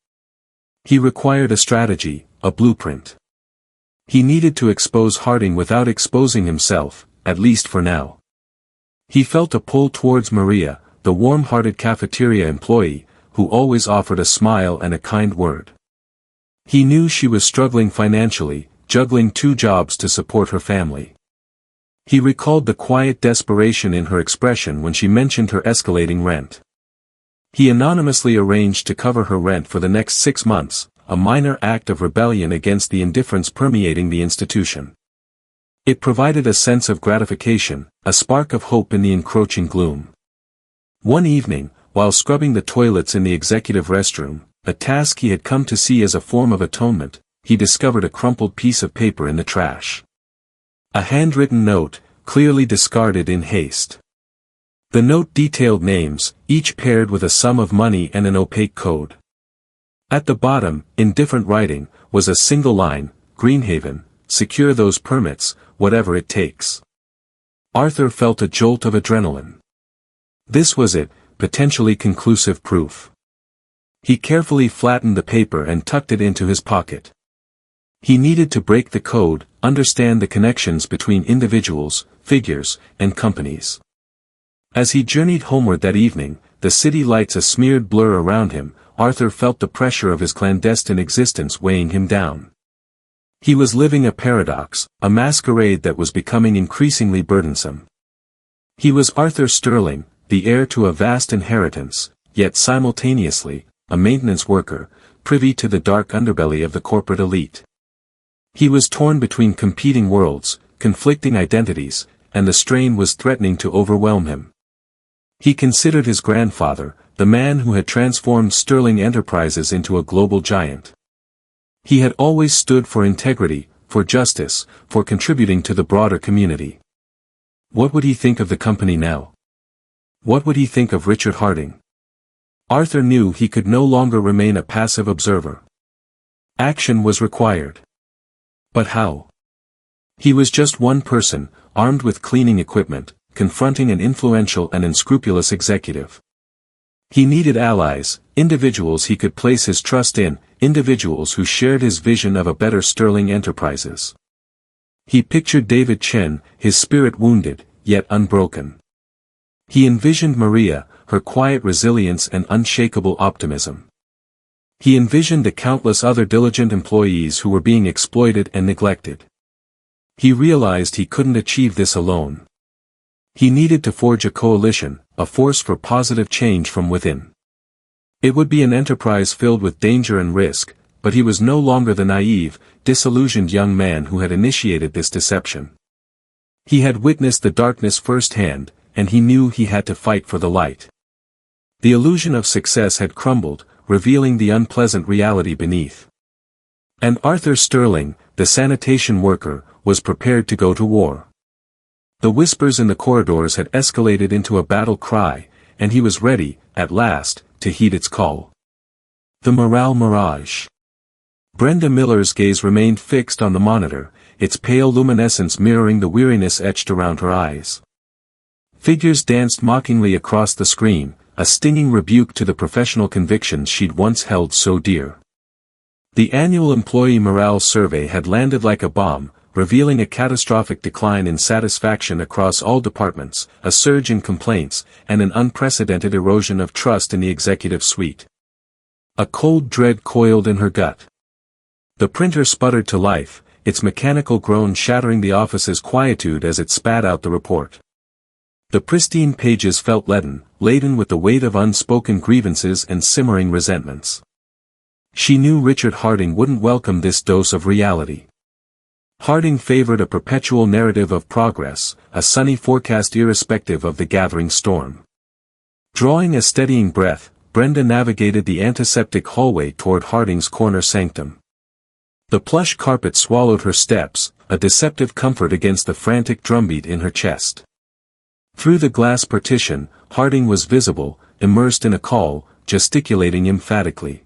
He required a strategy, a blueprint. He needed to expose Harding without exposing himself, at least for now. He felt a pull towards Maria, the warm-hearted cafeteria employee, who always offered a smile and a kind word. He knew she was struggling financially, juggling 2 jobs to support her family. He recalled the quiet desperation in her expression when she mentioned her escalating rent. He anonymously arranged to cover her rent for the next 6 months, a minor act of rebellion against the indifference permeating the institution. It provided a sense of gratification, a spark of hope in the encroaching gloom. One evening, while scrubbing the toilets in the executive restroom, a task he had come to see as a form of atonement, he discovered a crumpled piece of paper in the trash. A handwritten note, clearly discarded in haste. The note detailed names, each paired with a sum of money and an opaque code. At the bottom, in different writing, was a single line: Greenhaven, secure those permits, whatever it takes. Arthur felt a jolt of adrenaline. This was it, potentially conclusive proof. He carefully flattened the paper and tucked it into his pocket. He needed to break the code, understand the connections between individuals, figures, and companies. As he journeyed homeward that evening, the city lights a smeared blur around him, Arthur felt the pressure of his clandestine existence weighing him down. He was living a paradox, a masquerade that was becoming increasingly burdensome. He was Arthur Sterling, the heir to a vast inheritance, yet simultaneously, a maintenance worker, privy to the dark underbelly of the corporate elite. He was torn between competing worlds, conflicting identities, and the strain was threatening to overwhelm him. He considered his grandfather, the man who had transformed Sterling Enterprises into a global giant. He had always stood for integrity, for justice, for contributing to the broader community. What would he think of the company now? What would he think of Richard Harding? Arthur knew he could no longer remain a passive observer. Action was required. But how? He was just one person, armed with cleaning equipment, confronting an influential and unscrupulous executive. He needed allies, individuals he could place his trust in, individuals who shared his vision of a better Sterling Enterprises. He pictured David Chen, his spirit wounded, yet unbroken. He envisioned Maria, her quiet resilience and unshakable optimism. He envisioned the countless other diligent employees who were being exploited and neglected. He realized he couldn't achieve this alone. He needed to forge a coalition, a force for positive change from within. It would be an enterprise filled with danger and risk, but he was no longer the naive, disillusioned young man who had initiated this deception. He had witnessed the darkness firsthand, and he knew he had to fight for the light. The illusion of success had crumbled, revealing the unpleasant reality beneath. And Arthur Sterling, the sanitation worker, was prepared to go to war. The whispers in the corridors had escalated into a battle cry, and he was ready, at last, to heed its call. The morale mirage. Brenda Miller's gaze remained fixed on the monitor, its pale luminescence mirroring the weariness etched around her eyes. Figures danced mockingly across the screen, a stinging rebuke to the professional convictions she'd once held so dear. The annual employee morale survey had landed like a bomb, revealing a catastrophic decline in satisfaction across all departments, a surge in complaints, and an unprecedented erosion of trust in the executive suite. A cold dread coiled in her gut. The printer sputtered to life, its mechanical groan shattering the office's quietude as it spat out the report. The pristine pages felt leaden, laden with the weight of unspoken grievances and simmering resentments. She knew Richard Harding wouldn't welcome this dose of reality. Harding favored a perpetual narrative of progress, a sunny forecast irrespective of the gathering storm. Drawing a steadying breath, Brenda navigated the antiseptic hallway toward Harding's corner sanctum. The plush carpet swallowed her steps, a deceptive comfort against the frantic drumbeat in her chest. Through the glass partition, Harding was visible, immersed in a call, gesticulating emphatically.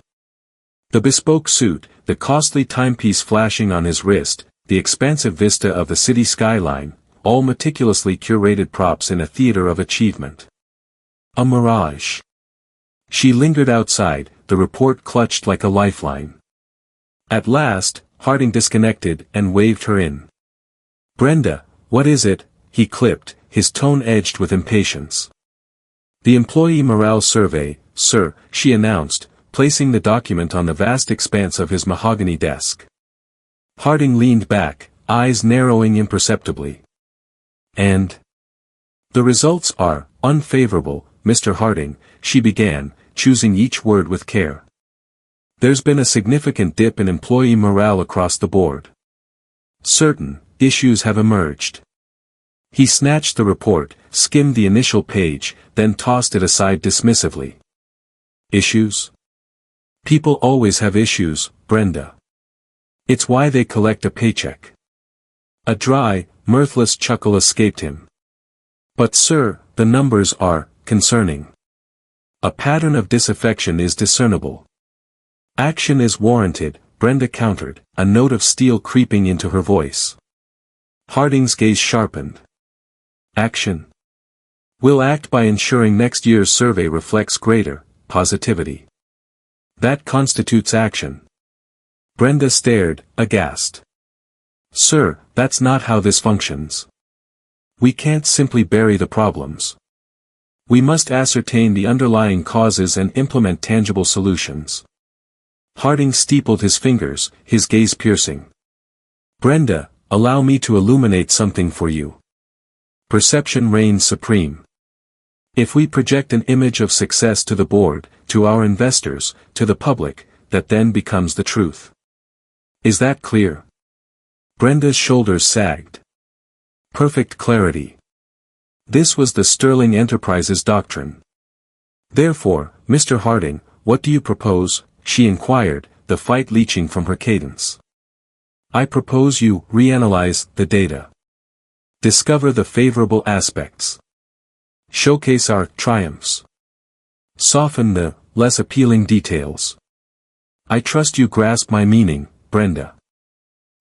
The bespoke suit, the costly timepiece flashing on his wrist, the expansive vista of the city skyline, all meticulously curated props in a theater of achievement. A mirage. She lingered outside, the report clutched like a lifeline. At last, Harding disconnected and waved her in. "Brenda, what is it?" he clipped, his tone edged with impatience. The employee morale survey, sir, she announced, placing the document on the vast expanse of his mahogany desk. Harding leaned back, eyes narrowing imperceptibly. And? The results are unfavorable, Mr. Harding, she began, choosing each word with care. There's been a significant dip in employee morale across the board. Certain issues have emerged. He snatched the report, skimmed the initial page, then tossed it aside dismissively. Issues? People always have issues, Brenda. It's why they collect a paycheck. A dry, mirthless chuckle escaped him. But sir, the numbers are concerning. A pattern of disaffection is discernible. Action is warranted, Brenda countered, a note of steel creeping into her voice. Harding's gaze sharpened. Action. We'll act by ensuring next year's survey reflects greater positivity. That constitutes action. Brenda stared, aghast. Sir, that's not how this functions. We can't simply bury the problems. We must ascertain the underlying causes and implement tangible solutions. Harding steepled his fingers, his gaze piercing. Brenda, allow me to illuminate something for you. Perception reigns supreme. If we project an image of success to the board, to our investors, to the public, that then becomes the truth. Is that clear? Brenda's shoulders sagged. Perfect clarity. This was the Sterling Enterprises doctrine. Therefore, Mr. Harding, what do you propose? She inquired, the fight leaching from her cadence. I propose you reanalyze the data. Discover the favorable aspects. Showcase our triumphs. Soften the less appealing details. I trust you grasp my meaning, Brenda.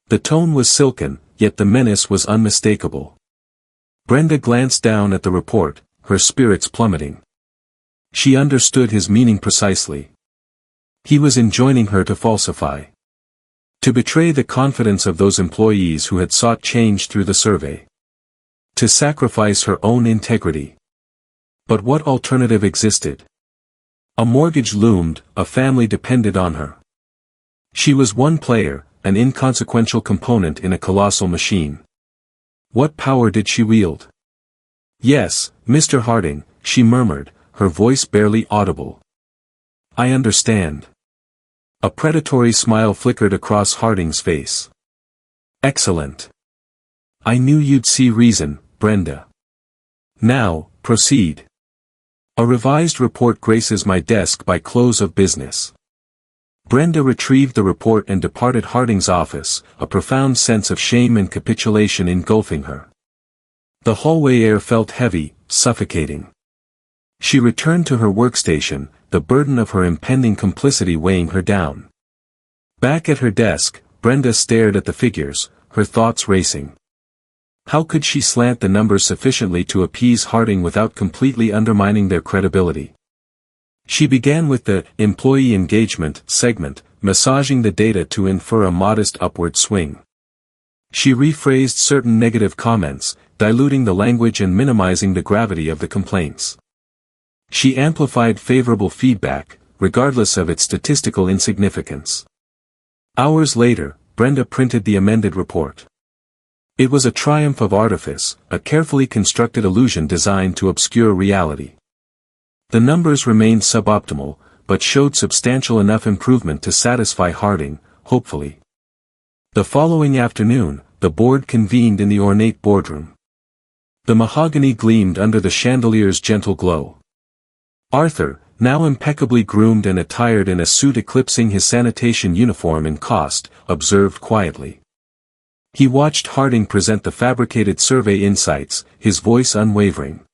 The tone was silken, yet the menace was unmistakable. Brenda glanced down at the report, her spirits plummeting. She understood his meaning precisely. He was enjoining her to falsify. To betray the confidence of those employees who had sought change through the survey. To sacrifice her own integrity. But what alternative existed? A mortgage loomed, a family depended on her. She was one player, an inconsequential component in a colossal machine. What power did she wield? Yes, Mr. Harding, she murmured, her voice barely audible. I understand. A predatory smile flickered across Harding's face. Excellent. I knew you'd see reason, Brenda. Now, proceed. A revised report graces my desk by close of business. Brenda retrieved the report and departed Harding's office, a profound sense of shame and capitulation engulfing her. The hallway air felt heavy, suffocating. She returned to her workstation, the burden of her impending complicity weighing her down. Back at her desk, Brenda stared at the figures, her thoughts racing. How could she slant the numbers sufficiently to appease Harding without completely undermining their credibility? She began with the employee engagement segment, massaging the data to infer a modest upward swing. She rephrased certain negative comments, diluting the language and minimizing the gravity of the complaints. She amplified favorable feedback, regardless of its statistical insignificance. Hours later, Brenda printed the amended report. It was a triumph of artifice, a carefully constructed illusion designed to obscure reality. The numbers remained suboptimal, but showed substantial enough improvement to satisfy Harding, hopefully. The following afternoon, the board convened in the ornate boardroom. The mahogany gleamed under the chandelier's gentle glow. Arthur, now impeccably groomed and attired in a suit eclipsing his sanitation uniform in cost, observed quietly. He watched Harding present the fabricated survey insights, his voice unwavering.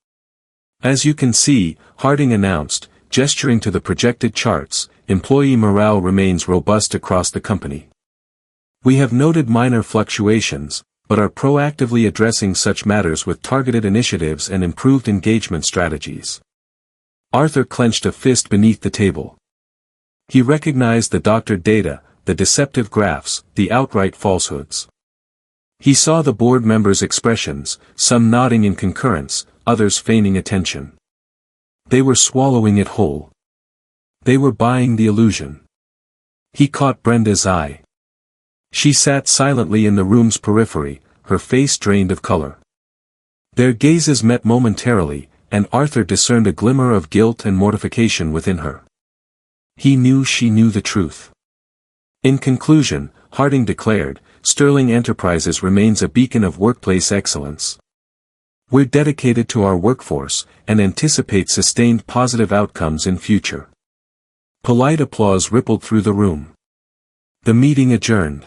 As you can see, Harding announced, gesturing to the projected charts, employee morale remains robust across the company. We have noted minor fluctuations, but are proactively addressing such matters with targeted initiatives and improved engagement strategies. Arthur clenched a fist beneath the table. He recognized the doctored data, the deceptive graphs, the outright falsehoods. He saw the board members' expressions, some nodding in concurrence, others feigning attention. They were swallowing it whole. They were buying the illusion. He caught Brenda's eye. She sat silently in the room's periphery, her face drained of color. Their gazes met momentarily, and Arthur discerned a glimmer of guilt and mortification within her. He knew she knew the truth. In conclusion, Harding declared, Sterling Enterprises remains a beacon of workplace excellence. We're dedicated to our workforce, and anticipate sustained positive outcomes in future. Polite applause rippled through the room. The meeting adjourned.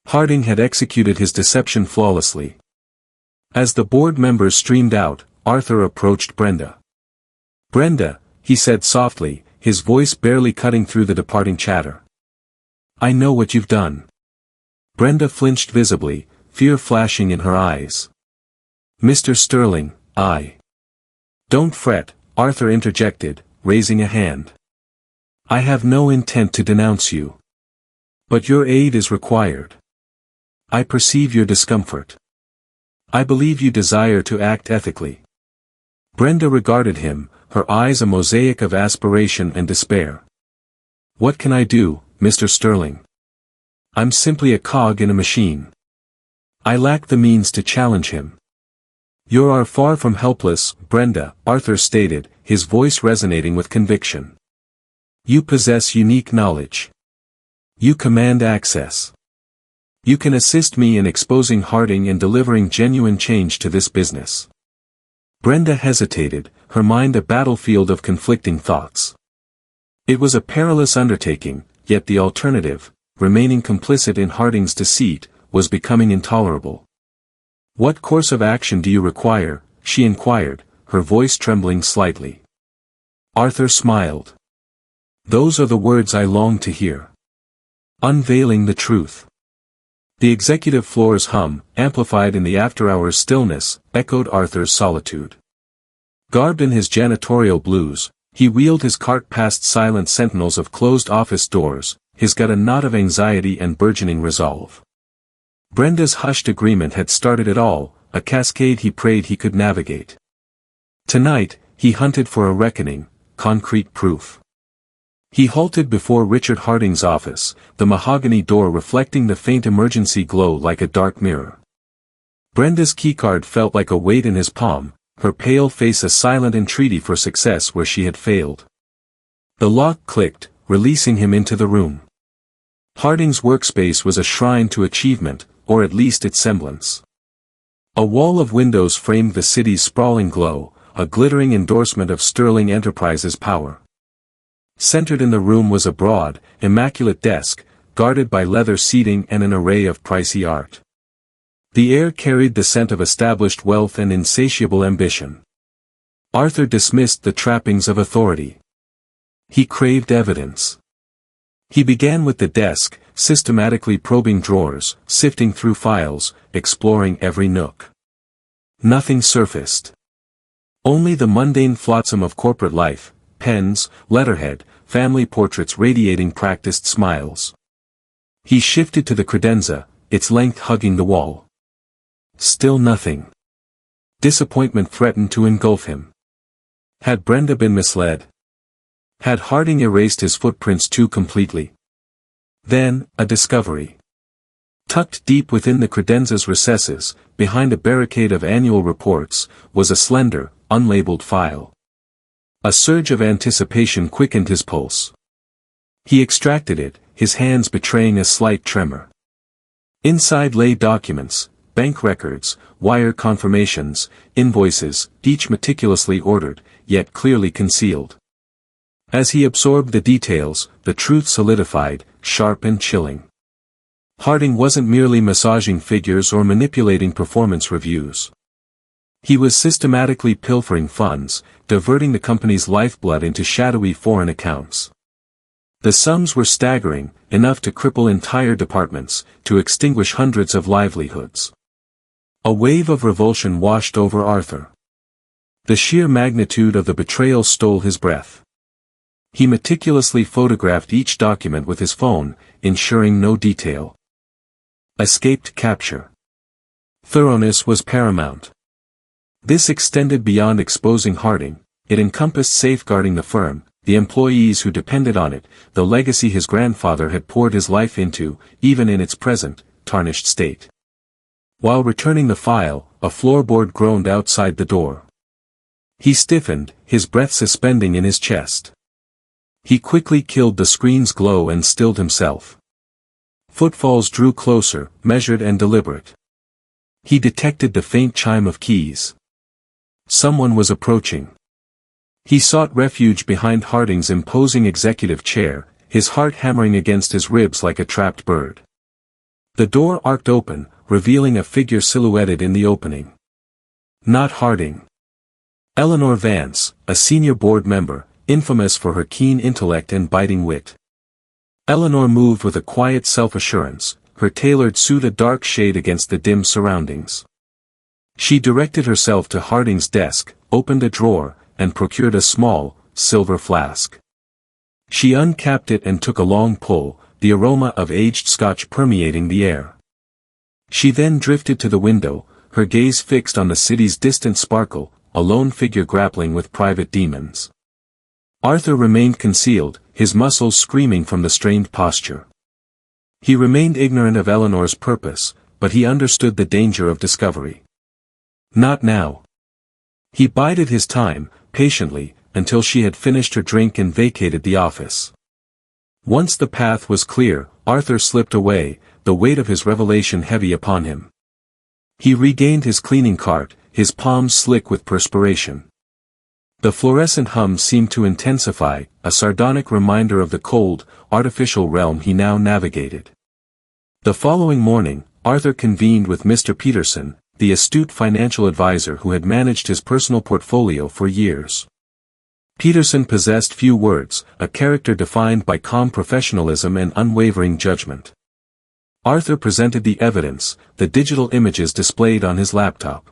Harding had executed his deception flawlessly. As the board members streamed out, Arthur approached Brenda. "Brenda," he said softly, his voice barely cutting through the departing chatter. "I know what you've done." Brenda flinched visibly, fear flashing in her eyes. "Mr. Sterling, I—" "Don't fret," Arthur interjected, raising a hand. "I have no intent to denounce you. But your aid is required. I perceive your discomfort. I believe you desire to act ethically." Brenda regarded him, her eyes a mosaic of aspiration and despair. "What can I do, Mr. Sterling? I'm simply a cog in a machine. I lack the means to challenge him." "You are far from helpless, Brenda," Arthur stated, his voice resonating with conviction. "You possess unique knowledge. You command access. You can assist me in exposing Harding and delivering genuine change to this business." Brenda hesitated, her mind a battlefield of conflicting thoughts. It was a perilous undertaking, yet the alternative, remaining complicit in Harding's deceit, was becoming intolerable. "What course of action do you require?" she inquired, her voice trembling slightly. Arthur smiled. "Those are the words I long to hear. Unveiling the truth." The executive floor's hum, amplified in the after-hours stillness, echoed Arthur's solitude. Garbed in his janitorial blues, he wheeled his cart past silent sentinels of closed office doors, his gut a knot of anxiety and burgeoning resolve. Brenda's hushed agreement had started it all, a cascade he prayed he could navigate. Tonight, he hunted for a reckoning, concrete proof. He halted before Richard Harding's office, the mahogany door reflecting the faint emergency glow like a dark mirror. Brenda's keycard felt like a weight in his palm, her pale face a silent entreaty for success where she had failed. The lock clicked, releasing him into the room. Harding's workspace was a shrine to achievement, or at least its semblance. A wall of windows framed the city's sprawling glow, a glittering endorsement of Sterling Enterprises' power. Centered in the room was a broad, immaculate desk, guarded by leather seating and an array of pricey art. The air carried the scent of established wealth and insatiable ambition. Arthur dismissed the trappings of authority. He craved evidence. He began with the desk, systematically probing drawers, sifting through files, exploring every nook. Nothing surfaced. Only the mundane flotsam of corporate life, pens, letterhead, family portraits radiating practiced smiles. He shifted to the credenza, its length hugging the wall. Still nothing. Disappointment threatened to engulf him. Had Brenda been misled? Had Harding erased his footprints too completely? Then, a discovery. Tucked deep within the credenza's recesses, behind a barricade of annual reports, was a slender, unlabeled file. A surge of anticipation quickened his pulse. He extracted it, his hands betraying a slight tremor. Inside lay documents, bank records, wire confirmations, invoices, each meticulously ordered, yet clearly concealed. As he absorbed the details, the truth solidified, sharp and chilling. Harding wasn't merely massaging figures or manipulating performance reviews. He was systematically pilfering funds, diverting the company's lifeblood into shadowy foreign accounts. The sums were staggering, enough to cripple entire departments, to extinguish hundreds of livelihoods. A wave of revulsion washed over Arthur. The sheer magnitude of the betrayal stole his breath. He meticulously photographed each document with his phone, ensuring no detail escaped capture. Thoroughness was paramount. This extended beyond exposing Harding, it encompassed safeguarding the firm, the employees who depended on it, the legacy his grandfather had poured his life into, even in its present, tarnished state. While returning the file, a floorboard groaned outside the door. He stiffened, his breath suspending in his chest. He quickly killed the screen's glow and stilled himself. Footfalls drew closer, measured and deliberate. He detected the faint chime of keys. Someone was approaching. He sought refuge behind Harding's imposing executive chair, his heart hammering against his ribs like a trapped bird. The door arced open, revealing a figure silhouetted in the opening. Not Harding. Eleanor Vance, a senior board member, infamous for her keen intellect and biting wit. Eleanor moved with a quiet self-assurance, her tailored suit a dark shade against the dim surroundings. She directed herself to Harding's desk, opened a drawer, and procured a small, silver flask. She uncapped it and took a long pull, the aroma of aged scotch permeating the air. She then drifted to the window, her gaze fixed on the city's distant sparkle, a lone figure grappling with private demons. Arthur remained concealed, his muscles screaming from the strained posture. He remained ignorant of Eleanor's purpose, but he understood the danger of discovery. Not now. He bided his time, patiently, until she had finished her drink and vacated the office. Once the path was clear, Arthur slipped away, the weight of his revelation heavy upon him. He regained his cleaning cart, his palms slick with perspiration. The fluorescent hum seemed to intensify, a sardonic reminder of the cold, artificial realm he now navigated. The following morning, Arthur convened with Mr. Peterson, the astute financial advisor who had managed his personal portfolio for years. Peterson possessed few words, a character defined by calm professionalism and unwavering judgment. Arthur presented the evidence, the digital images displayed on his laptop.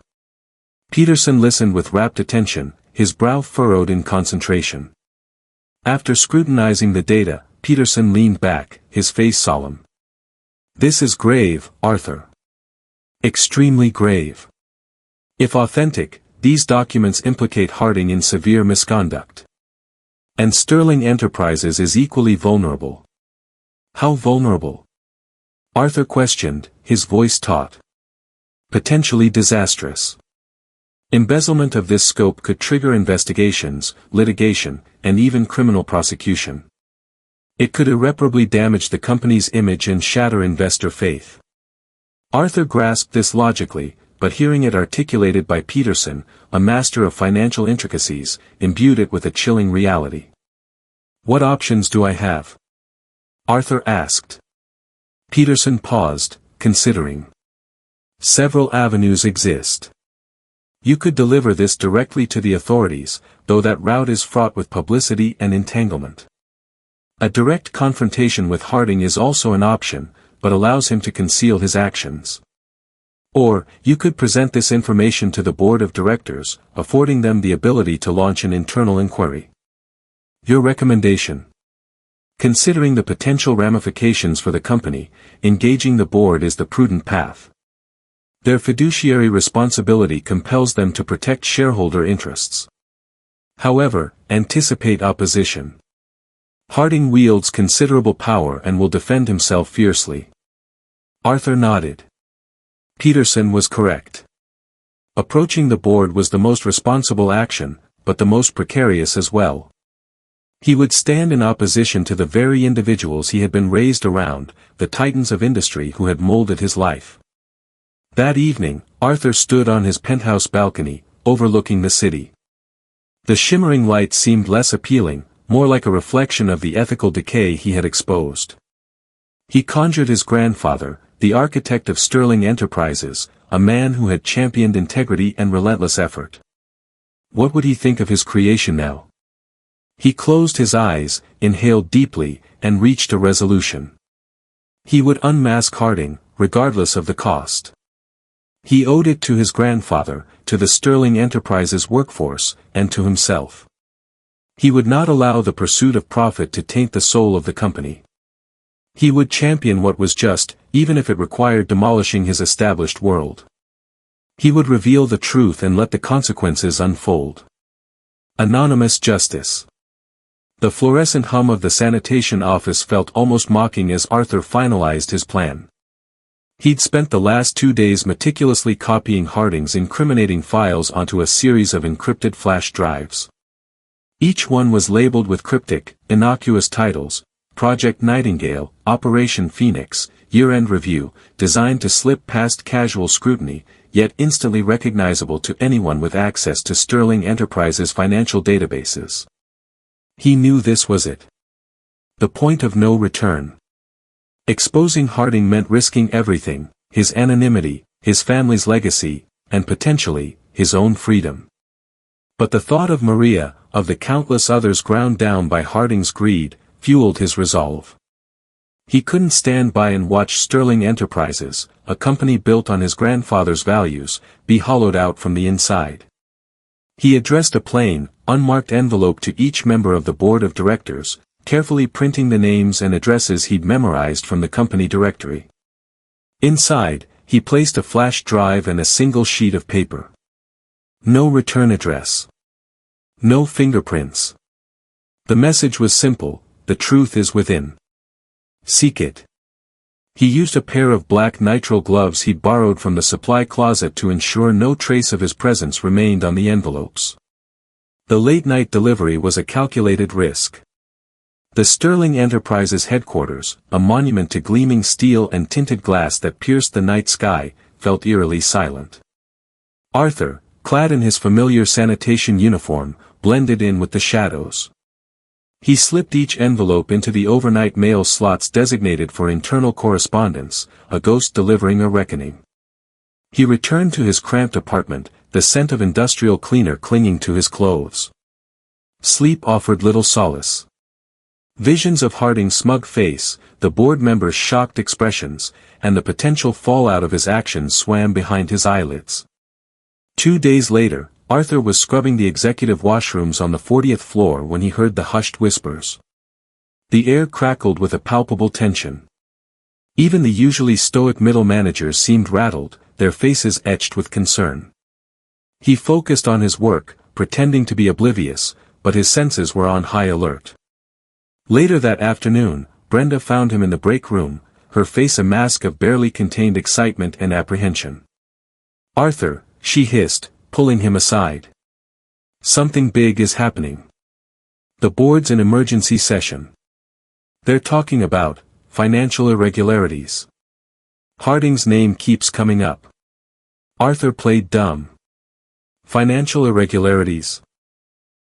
Peterson listened with rapt attention, his brow furrowed in concentration. After scrutinizing the data, Peterson leaned back, his face solemn. "This is grave, Arthur. Extremely grave. If authentic, these documents implicate Harding in severe misconduct. And Sterling Enterprises is equally vulnerable." "How vulnerable?" Arthur questioned, his voice taut. "Potentially disastrous. Embezzlement of this scope could trigger investigations, litigation, and even criminal prosecution. It could irreparably damage the company's image and shatter investor faith." Arthur grasped this logically, but hearing it articulated by Peterson, a master of financial intricacies, imbued it with a chilling reality. "What options do I have?" Arthur asked. Peterson paused, considering. "Several avenues exist. You could deliver this directly to the authorities, though that route is fraught with publicity and entanglement. A direct confrontation with Harding is also an option, but allows him to conceal his actions. Or, you could present this information to the board of directors, affording them the ability to launch an internal inquiry. Your recommendation?" Considering the potential ramifications for the company, engaging the board is the prudent path. Their fiduciary responsibility compels them to protect shareholder interests. However, anticipate opposition. Harding wields considerable power and will defend himself fiercely. Arthur nodded. Peterson was correct. Approaching the board was the most responsible action, but the most precarious as well. He would stand in opposition to the very individuals he had been raised around, the titans of industry who had molded his life. That evening, Arthur stood on his penthouse balcony, overlooking the city. The shimmering light seemed less appealing, more like a reflection of the ethical decay he had exposed. He conjured his grandfather, the architect of Sterling Enterprises, a man who had championed integrity and relentless effort. What would he think of his creation now? He closed his eyes, inhaled deeply, and reached a resolution. He would unmask Harding, regardless of the cost. He owed it to his grandfather, to the Sterling Enterprises workforce, and to himself. He would not allow the pursuit of profit to taint the soul of the company. He would champion what was just, even if it required demolishing his established world. He would reveal the truth and let the consequences unfold. Anonymous Justice. The fluorescent hum of the sanitation office felt almost mocking as Arthur finalized his plan. He'd spent the last 2 days meticulously copying Harding's incriminating files onto a series of encrypted flash drives. Each one was labeled with cryptic, innocuous titles: Project Nightingale, Operation Phoenix, Year-End Review, designed to slip past casual scrutiny, yet instantly recognizable to anyone with access to Sterling Enterprises' financial databases. He knew this was it. The point of no return. Exposing Harding meant risking everything: his anonymity, his family's legacy, and potentially, his own freedom. But the thought of Maria, of the countless others ground down by Harding's greed, fueled his resolve. He couldn't stand by and watch Sterling Enterprises, a company built on his grandfather's values, be hollowed out from the inside. He addressed a plain, unmarked envelope to each member of the board of directors, carefully printing the names and addresses he'd memorized from the company directory. Inside, he placed a flash drive and a single sheet of paper. No return address. No fingerprints. The message was simple: the truth is within. Seek it. He used a pair of black nitrile gloves he'd borrowed from the supply closet to ensure no trace of his presence remained on the envelopes. The late-night delivery was a calculated risk. The Sterling Enterprises headquarters, a monument to gleaming steel and tinted glass that pierced the night sky, felt eerily silent. Arthur, clad in his familiar sanitation uniform, blended in with the shadows. He slipped each envelope into the overnight mail slots designated for internal correspondence, a ghost delivering a reckoning. He returned to his cramped apartment, the scent of industrial cleaner clinging to his clothes. Sleep offered little solace. Visions of Harding's smug face, the board members' shocked expressions, and the potential fallout of his actions swam behind his eyelids. 2 days later, Arthur was scrubbing the executive washrooms on the 40th floor when he heard the hushed whispers. The air crackled with a palpable tension. Even the usually stoic middle managers seemed rattled, their faces etched with concern. He focused on his work, pretending to be oblivious, but his senses were on high alert. Later that afternoon, Brenda found him in the break room, her face a mask of barely contained excitement and apprehension. "Arthur," she hissed, pulling him aside. "Something big is happening. The board's in emergency session. They're talking about financial irregularities. Harding's name keeps coming up." Arthur played dumb. "Financial irregularities?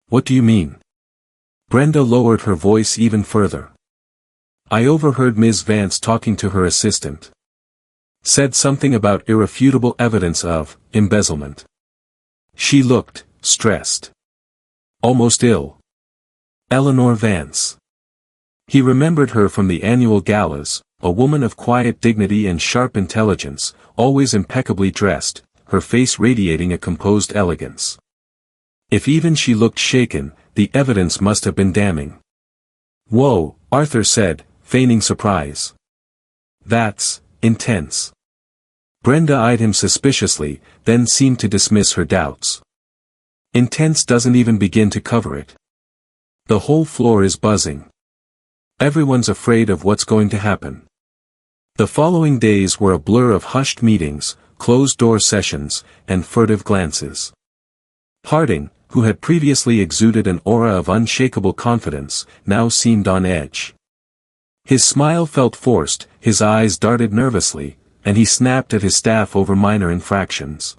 What do you mean?" Brenda lowered her voice even further. "I overheard Ms. Vance talking to her assistant. Said something about irrefutable evidence of embezzlement. She looked stressed. Almost ill. Eleanor Vance." He remembered her from the annual galas, a woman of quiet dignity and sharp intelligence, always impeccably dressed, her face radiating a composed elegance. If even she looked shaken, the evidence must have been damning. "Whoa," Arthur said, feigning surprise. "That's intense." Brenda eyed him suspiciously, then seemed to dismiss her doubts. "Intense doesn't even begin to cover it. The whole floor is buzzing. Everyone's afraid of what's going to happen." The following days were a blur of hushed meetings, closed-door sessions, and furtive glances. Harding, who had previously exuded an aura of unshakable confidence, now seemed on edge. His smile felt forced, his eyes darted nervously, and he snapped at his staff over minor infractions.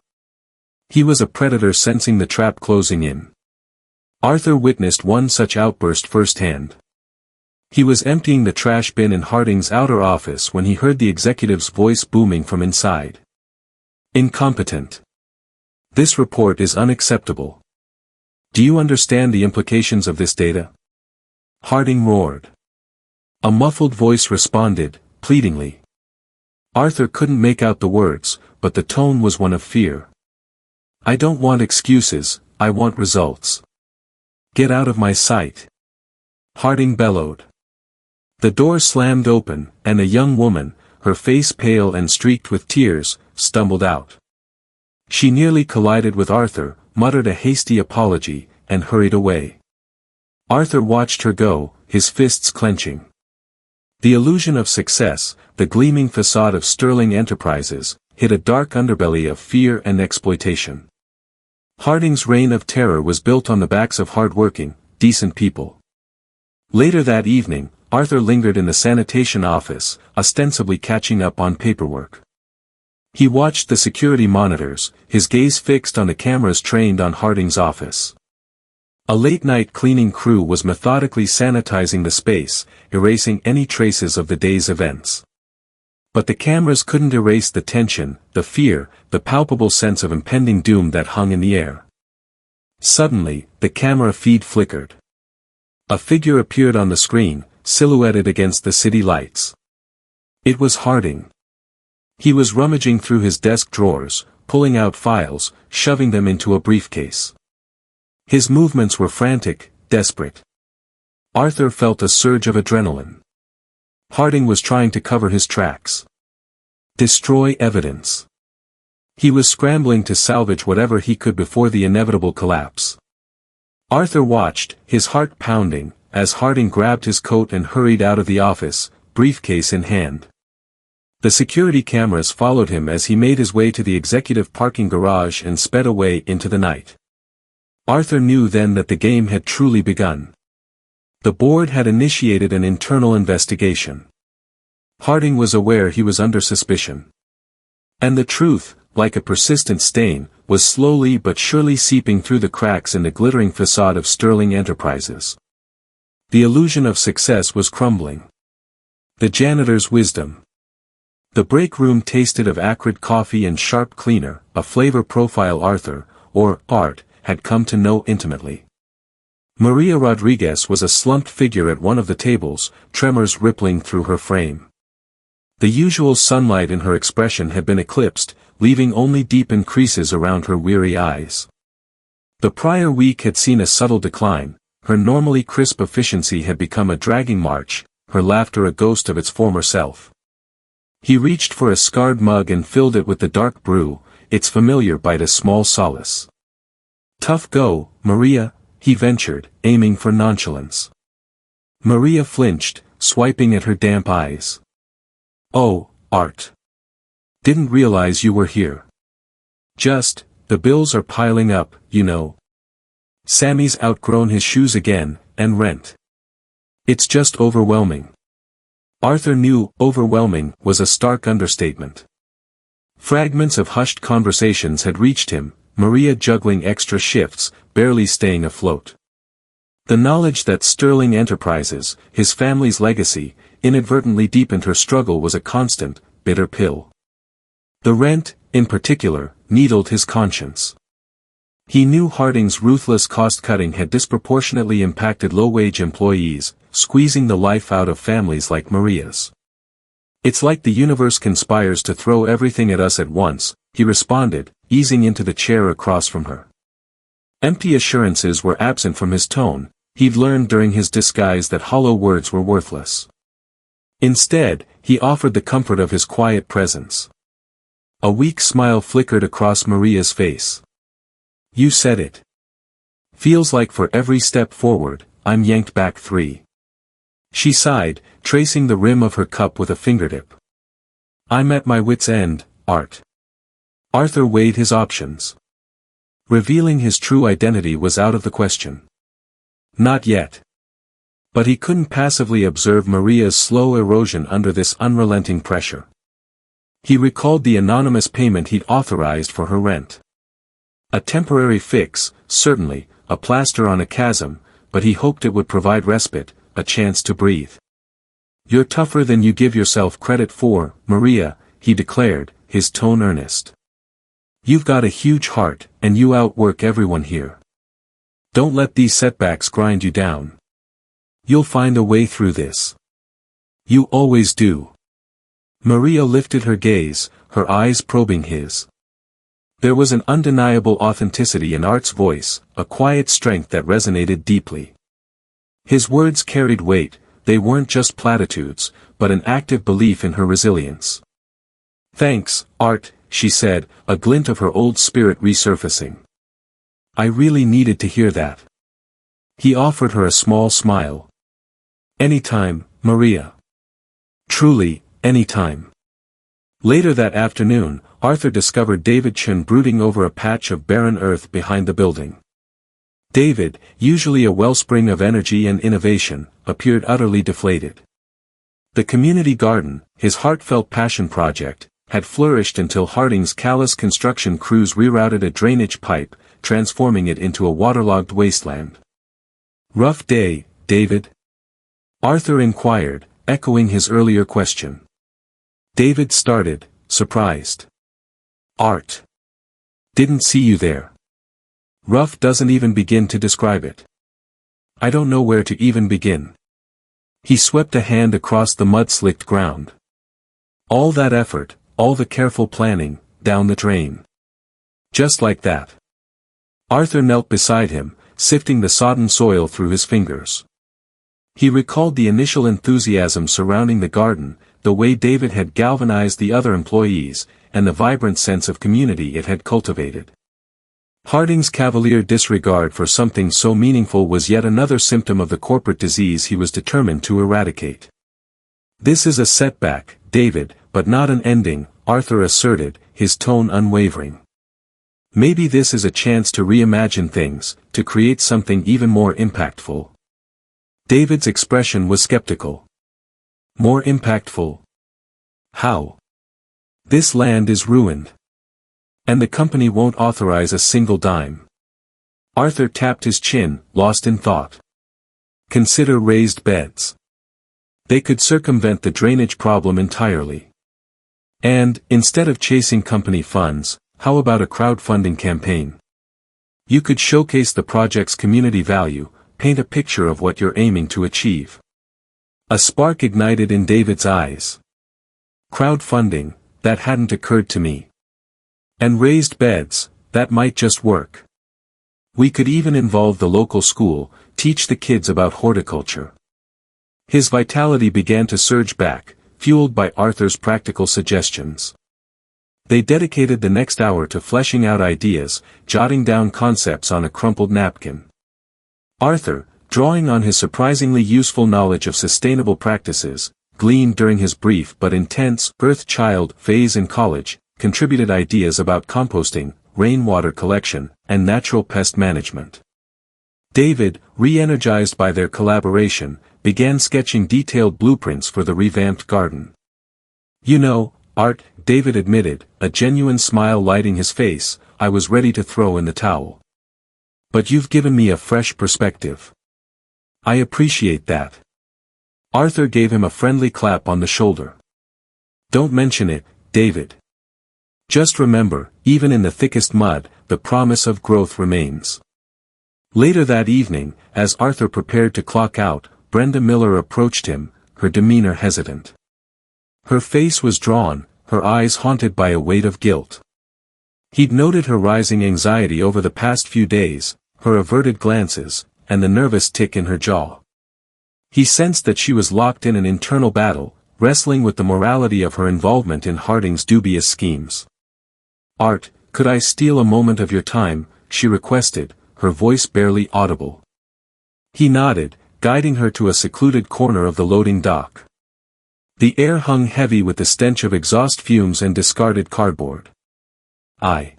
He was a predator sensing the trap closing in. Arthur witnessed one such outburst firsthand. He was emptying the trash bin in Harding's outer office when he heard the executive's voice booming from inside. "Incompetent. This report is unacceptable. Do you understand the implications of this data?" Harding roared. A muffled voice responded, pleadingly. Arthur couldn't make out the words, but the tone was one of fear. "I don't want excuses, I want results. Get out of my sight." Harding bellowed. The door slammed open, and a young woman, her face pale and streaked with tears, stumbled out. She nearly collided with Arthur, muttered a hasty apology, and hurried away. Arthur watched her go, his fists clenching. The illusion of success, the gleaming facade of Sterling Enterprises, hid a dark underbelly of fear and exploitation. Harding's reign of terror was built on the backs of hard-working, decent people. Later that evening, Arthur lingered in the sanitation office, ostensibly catching up on paperwork. He watched the security monitors, his gaze fixed on the cameras trained on Harding's office. A late-night cleaning crew was methodically sanitizing the space, erasing any traces of the day's events. But the cameras couldn't erase the tension, the fear, the palpable sense of impending doom that hung in the air. Suddenly, the camera feed flickered. A figure appeared on the screen, silhouetted against the city lights. It was Harding. He was rummaging through his desk drawers, pulling out files, shoving them into a briefcase. His movements were frantic, desperate. Arthur felt a surge of adrenaline. Harding was trying to cover his tracks. Destroy evidence. He was scrambling to salvage whatever he could before the inevitable collapse. Arthur watched, his heart pounding, as Harding grabbed his coat and hurried out of the office, briefcase in hand. The security cameras followed him as he made his way to the executive parking garage and sped away into the night. Arthur knew then that the game had truly begun. The board had initiated an internal investigation. Harding was aware he was under suspicion. And the truth, like a persistent stain, was slowly but surely seeping through the cracks in the glittering facade of Sterling Enterprises. The illusion of success was crumbling. The janitor's wisdom. The break room tasted of acrid coffee and sharp cleaner, a flavor profile Arthur, or Art, had come to know intimately. Maria Rodriguez was a slumped figure at one of the tables, tremors rippling through her frame. The usual sunlight in her expression had been eclipsed, leaving only deepened creases around her weary eyes. The prior week had seen a subtle decline, her normally crisp efficiency had become a dragging march, her laughter a ghost of its former self. He reached for a scarred mug and filled it with the dark brew, its familiar bite a small solace. "Tough go, Maria," he ventured, aiming for nonchalance. Maria flinched, swiping at her damp eyes. "Oh, Art. Didn't realize you were here. Just, the bills are piling up, you know. Sammy's outgrown his shoes again, and rent. It's just overwhelming." Arthur knew overwhelming was a stark understatement. Fragments of hushed conversations had reached him, Maria juggling extra shifts, barely staying afloat. The knowledge that Sterling Enterprises, his family's legacy, inadvertently deepened her struggle was a constant, bitter pill. The rent, in particular, needled his conscience. He knew Harding's ruthless cost-cutting had disproportionately impacted low-wage employees, squeezing the life out of families like Maria's. "It's like the universe conspires to throw everything at us at once," he responded, easing into the chair across from her. Empty assurances were absent from his tone, he'd learned during his disguise that hollow words were worthless. Instead, he offered the comfort of his quiet presence. A weak smile flickered across Maria's face. "You said it. Feels like for every step forward, I'm yanked back 3. She sighed, tracing the rim of her cup with a fingertip. "I'm at my wit's end, Art." Arthur weighed his options. Revealing his true identity was out of the question. Not yet. But he couldn't passively observe Maria's slow erosion under this unrelenting pressure. He recalled the anonymous payment he'd authorized for her rent. A temporary fix, certainly, a plaster on a chasm, but he hoped it would provide respite, a chance to breathe. "You're tougher than you give yourself credit for, Maria," he declared, his tone earnest. "You've got a huge heart, and you outwork everyone here. Don't let these setbacks grind you down. You'll find a way through this. You always do." Maria lifted her gaze, her eyes probing his. There was an undeniable authenticity in Art's voice, a quiet strength that resonated deeply. His words carried weight, they weren't just platitudes, but an active belief in her resilience. "Thanks, Art," she said, a glint of her old spirit resurfacing. I really needed to hear that. He offered her a small smile. Anytime, Maria. Truly, anytime. Later that afternoon, Arthur discovered David Chen brooding over a patch of barren earth behind the building. David, usually a wellspring of energy and innovation, appeared utterly deflated. The community garden, his heartfelt passion project, had flourished until Harding's callous construction crews rerouted a drainage pipe, transforming it into a waterlogged wasteland. Rough day, David? Arthur inquired, echoing his earlier question. David started, surprised. Art. Didn't see you there. Rough doesn't even begin to describe it. I don't know where to even begin. He swept a hand across the mud-slicked ground. All that effort, all the careful planning, down the drain. Just like that. Arthur knelt beside him, sifting the sodden soil through his fingers. He recalled the initial enthusiasm surrounding the garden, the way David had galvanized the other employees, and the vibrant sense of community it had cultivated. Harding's cavalier disregard for something so meaningful was yet another symptom of the corporate disease he was determined to eradicate. This is a setback, David, but not an ending, Arthur asserted, his tone unwavering. Maybe this is a chance to reimagine things, to create something even more impactful. David's expression was skeptical. More impactful? How? This land is ruined. And the company won't authorize a single dime. Arthur tapped his chin, lost in thought. Consider raised beds. They could circumvent the drainage problem entirely. And, instead of chasing company funds, how about a crowdfunding campaign? You could showcase the project's community value, paint a picture of what you're aiming to achieve. A spark ignited in David's eyes. Crowdfunding, that hadn't occurred to me. And raised beds, that might just work. We could even involve the local school, teach the kids about horticulture. His vitality began to surge back, fueled by Arthur's practical suggestions. They dedicated the next hour to fleshing out ideas, jotting down concepts on a crumpled napkin. Arthur, drawing on his surprisingly useful knowledge of sustainable practices, gleaned during his brief but intense birth child phase in college, contributed ideas about composting, rainwater collection, and natural pest management. David, re-energized by their collaboration, began sketching detailed blueprints for the revamped garden. You know, Art, David admitted, a genuine smile lighting his face, I was ready to throw in the towel. But you've given me a fresh perspective. I appreciate that. Arthur gave him a friendly clap on the shoulder. Don't mention it, David. Just remember, even in the thickest mud, the promise of growth remains. Later that evening, as Arthur prepared to clock out, Brenda Miller approached him, her demeanor hesitant. Her face was drawn, her eyes haunted by a weight of guilt. He'd noted her rising anxiety over the past few days, her averted glances, and the nervous tick in her jaw. He sensed that she was locked in an internal battle, wrestling with the morality of her involvement in Harding's dubious schemes. Art, could I steal a moment of your time, she requested, her voice barely audible. He nodded, guiding her to a secluded corner of the loading dock. The air hung heavy with the stench of exhaust fumes and discarded cardboard. I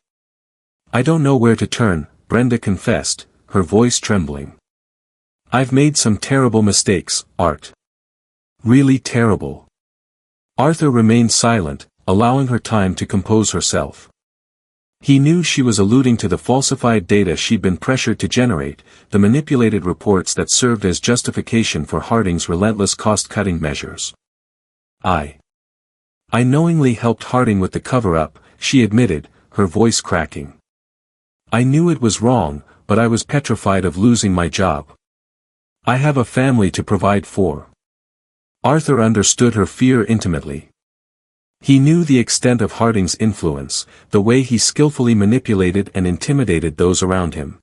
don't know where to turn, Brenda confessed, her voice trembling. I've made some terrible mistakes, Art. Really terrible. Arthur remained silent, allowing her time to compose herself. He knew she was alluding to the falsified data she'd been pressured to generate, the manipulated reports that served as justification for Harding's relentless cost-cutting measures. I knowingly helped Harding with the cover-up, she admitted, her voice cracking. I knew it was wrong, but I was petrified of losing my job. I have a family to provide for. Arthur understood her fear intimately. He knew the extent of Harding's influence, the way he skillfully manipulated and intimidated those around him.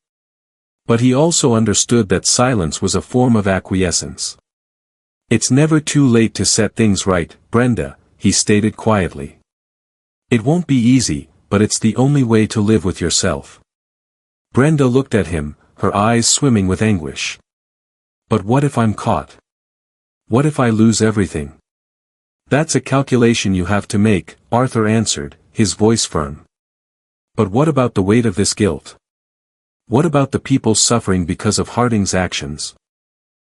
But he also understood that silence was a form of acquiescence. It's never too late to set things right, Brenda, he stated quietly. It won't be easy, but it's the only way to live with yourself. Brenda looked at him, her eyes swimming with anguish. But what if I'm caught? What if I lose everything? That's a calculation you have to make, Arthur answered, his voice firm. But what about the weight of this guilt? What about the people suffering because of Harding's actions?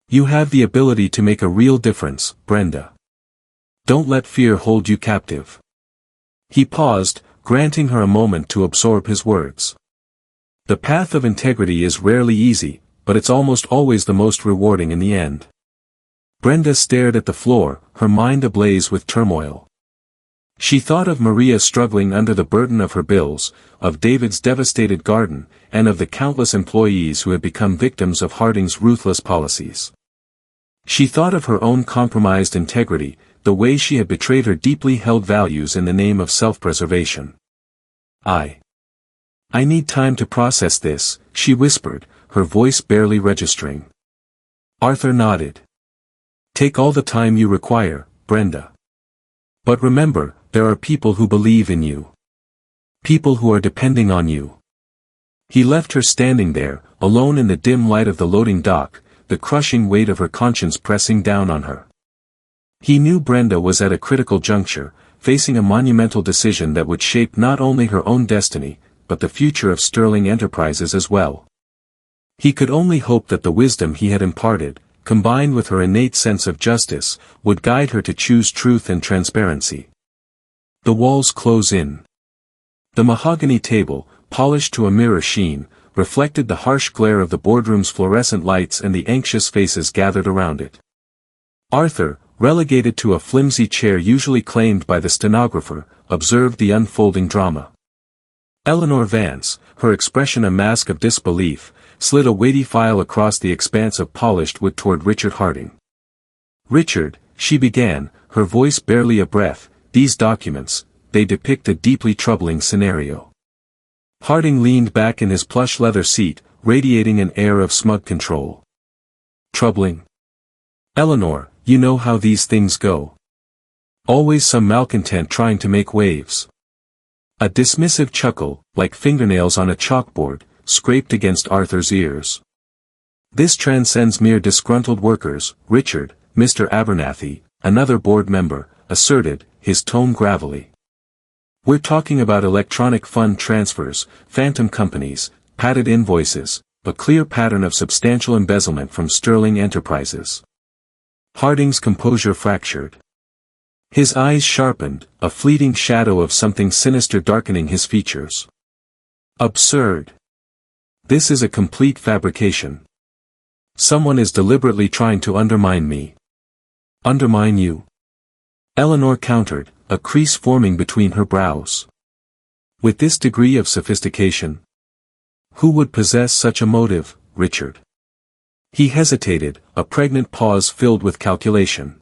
You have the ability to make a real difference, Brenda. Don't let fear hold you captive. He paused, granting her a moment to absorb his words. The path of integrity is rarely easy, but it's almost always the most rewarding in the end. Brenda stared at the floor, her mind ablaze with turmoil. She thought of Maria struggling under the burden of her bills, of David's devastated garden, and of the countless employees who had become victims of Harding's ruthless policies. She thought of her own compromised integrity, the way she had betrayed her deeply held values in the name of self-preservation. I need time to process this, she whispered, her voice barely registering. Arthur nodded. Take all the time you require, Brenda. But remember, there are people who believe in you. People who are depending on you. He left her standing there, alone in the dim light of the loading dock, the crushing weight of her conscience pressing down on her. He knew Brenda was at a critical juncture, facing a monumental decision that would shape not only her own destiny, but the future of Sterling Enterprises as well. He could only hope that the wisdom he had imparted, combined with her innate sense of justice, would guide her to choose truth and transparency. The walls close in. The mahogany table, polished to a mirror sheen, reflected the harsh glare of the boardroom's fluorescent lights and the anxious faces gathered around it. Arthur, relegated to a flimsy chair usually claimed by the stenographer, observed the unfolding drama. Eleanor Vance, her expression a mask of disbelief, slid a weighty file across the expanse of polished wood toward Richard Harding. Richard, she began, her voice barely a breath, these documents, they depict a deeply troubling scenario. Harding leaned back in his plush leather seat, radiating an air of smug control. Troubling? Eleanor, you know how these things go. Always some malcontent trying to make waves. A dismissive chuckle, like fingernails on a chalkboard, scraped against Arthur's ears. This transcends mere disgruntled workers, Richard, Mr. Abernathy, another board member, asserted, his tone gravelly. We're talking about electronic fund transfers, phantom companies, padded invoices, a clear pattern of substantial embezzlement from Sterling Enterprises. Harding's composure fractured. His eyes sharpened, a fleeting shadow of something sinister darkening his features. Absurd. This is a complete fabrication. Someone is deliberately trying to undermine me. Undermine you? Eleanor countered, a crease forming between her brows. With this degree of sophistication? Who would possess such a motive, Richard? He hesitated, a pregnant pause filled with calculation.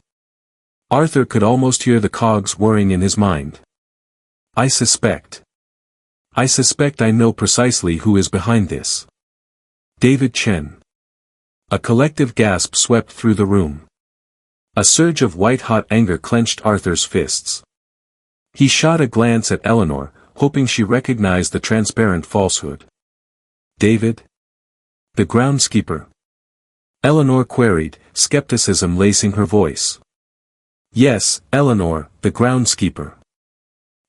Arthur could almost hear the cogs whirring in his mind. I suspect I know precisely who is behind this. David Chen. A collective gasp swept through the room. A surge of white-hot anger clenched Arthur's fists. He shot a glance at Eleanor, hoping she recognized the transparent falsehood. David? The groundskeeper? Eleanor queried, skepticism lacing her voice. Yes, Eleanor, the groundskeeper.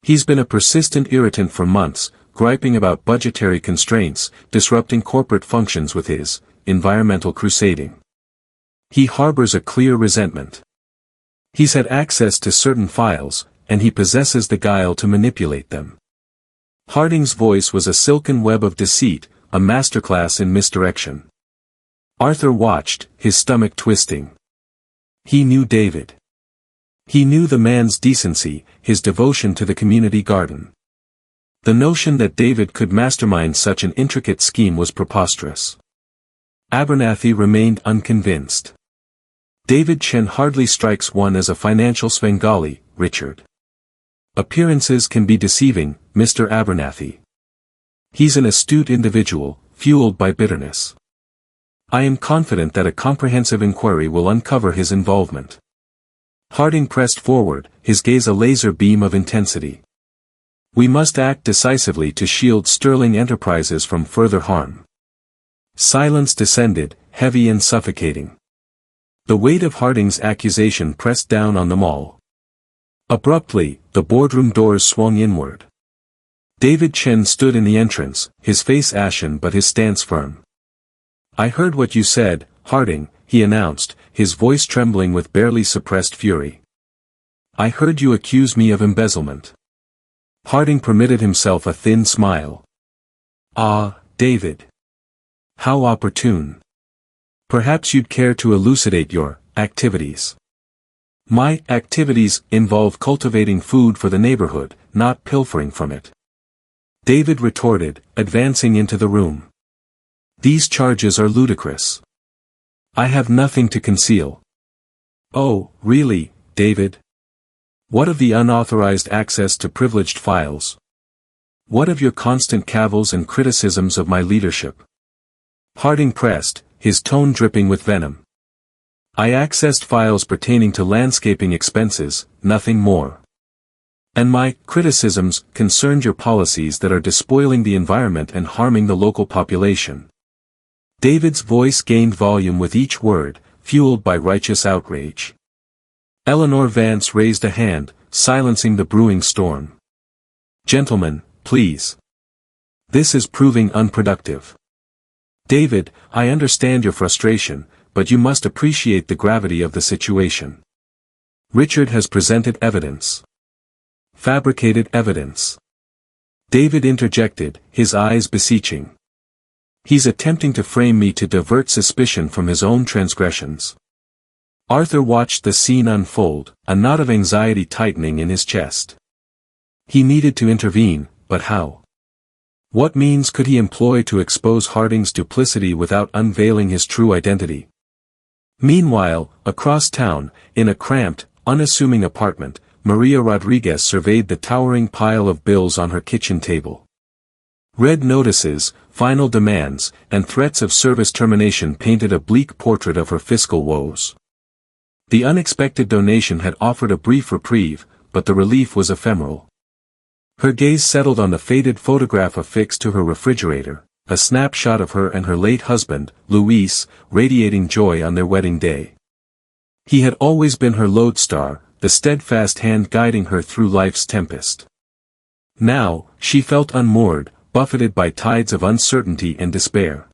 He's been a persistent irritant for months, griping about budgetary constraints, disrupting corporate functions with his environmental crusading. He harbors a clear resentment. He's had access to certain files, and he possesses the guile to manipulate them. Harding's voice was a silken web of deceit, a masterclass in misdirection. Arthur watched, his stomach twisting. He knew David. He knew the man's decency, his devotion to the community garden. The notion that David could mastermind such an intricate scheme was preposterous. Abernathy remained unconvinced. David Chen hardly strikes one as a financial Svengali, Richard. Appearances can be deceiving, Mr. Abernathy. He's an astute individual, fueled by bitterness. I am confident that a comprehensive inquiry will uncover his involvement. Harding pressed forward, his gaze a laser beam of intensity. We must act decisively to shield Sterling Enterprises from further harm. Silence descended, heavy and suffocating. The weight of Harding's accusation pressed down on them all. Abruptly, the boardroom doors swung inward. David Chen stood in the entrance, his face ashen but his stance firm. "I heard what you said, Harding," he announced, his voice trembling with barely suppressed fury. "I heard you accuse me of embezzlement." Harding permitted himself a thin smile. "Ah, David. How opportune. Perhaps you'd care to elucidate your activities." "My activities involve cultivating food for the neighborhood, not pilfering from it," David retorted, advancing into the room. "These charges are ludicrous. I have nothing to conceal." "Oh, really, David? What of the unauthorized access to privileged files? What of your constant cavils and criticisms of my leadership?" Harding pressed, his tone dripping with venom. "I accessed files pertaining to landscaping expenses, nothing more. And my criticisms concerned your policies that are despoiling the environment and harming the local population." David's voice gained volume with each word, fueled by righteous outrage. Eleanor Vance raised a hand, silencing the brewing storm. "Gentlemen, please. This is proving unproductive. David, I understand your frustration, but you must appreciate the gravity of the situation. Richard has presented evidence. Fabricated evidence." David interjected, his eyes beseeching. "He's attempting to frame me to divert suspicion from his own transgressions." Arthur watched the scene unfold, a knot of anxiety tightening in his chest. He needed to intervene, but how? What means could he employ to expose Harding's duplicity without unveiling his true identity? Meanwhile, across town, in a cramped, unassuming apartment, Maria Rodriguez surveyed the towering pile of bills on her kitchen table. Red notices, final demands, and threats of service termination painted a bleak portrait of her fiscal woes. The unexpected donation had offered a brief reprieve, but the relief was ephemeral. Her gaze settled on the faded photograph affixed to her refrigerator, a snapshot of her and her late husband, Luis, radiating joy on their wedding day. He had always been her lodestar, the steadfast hand guiding her through life's tempest. Now, she felt unmoored, buffeted by tides of uncertainty and despair.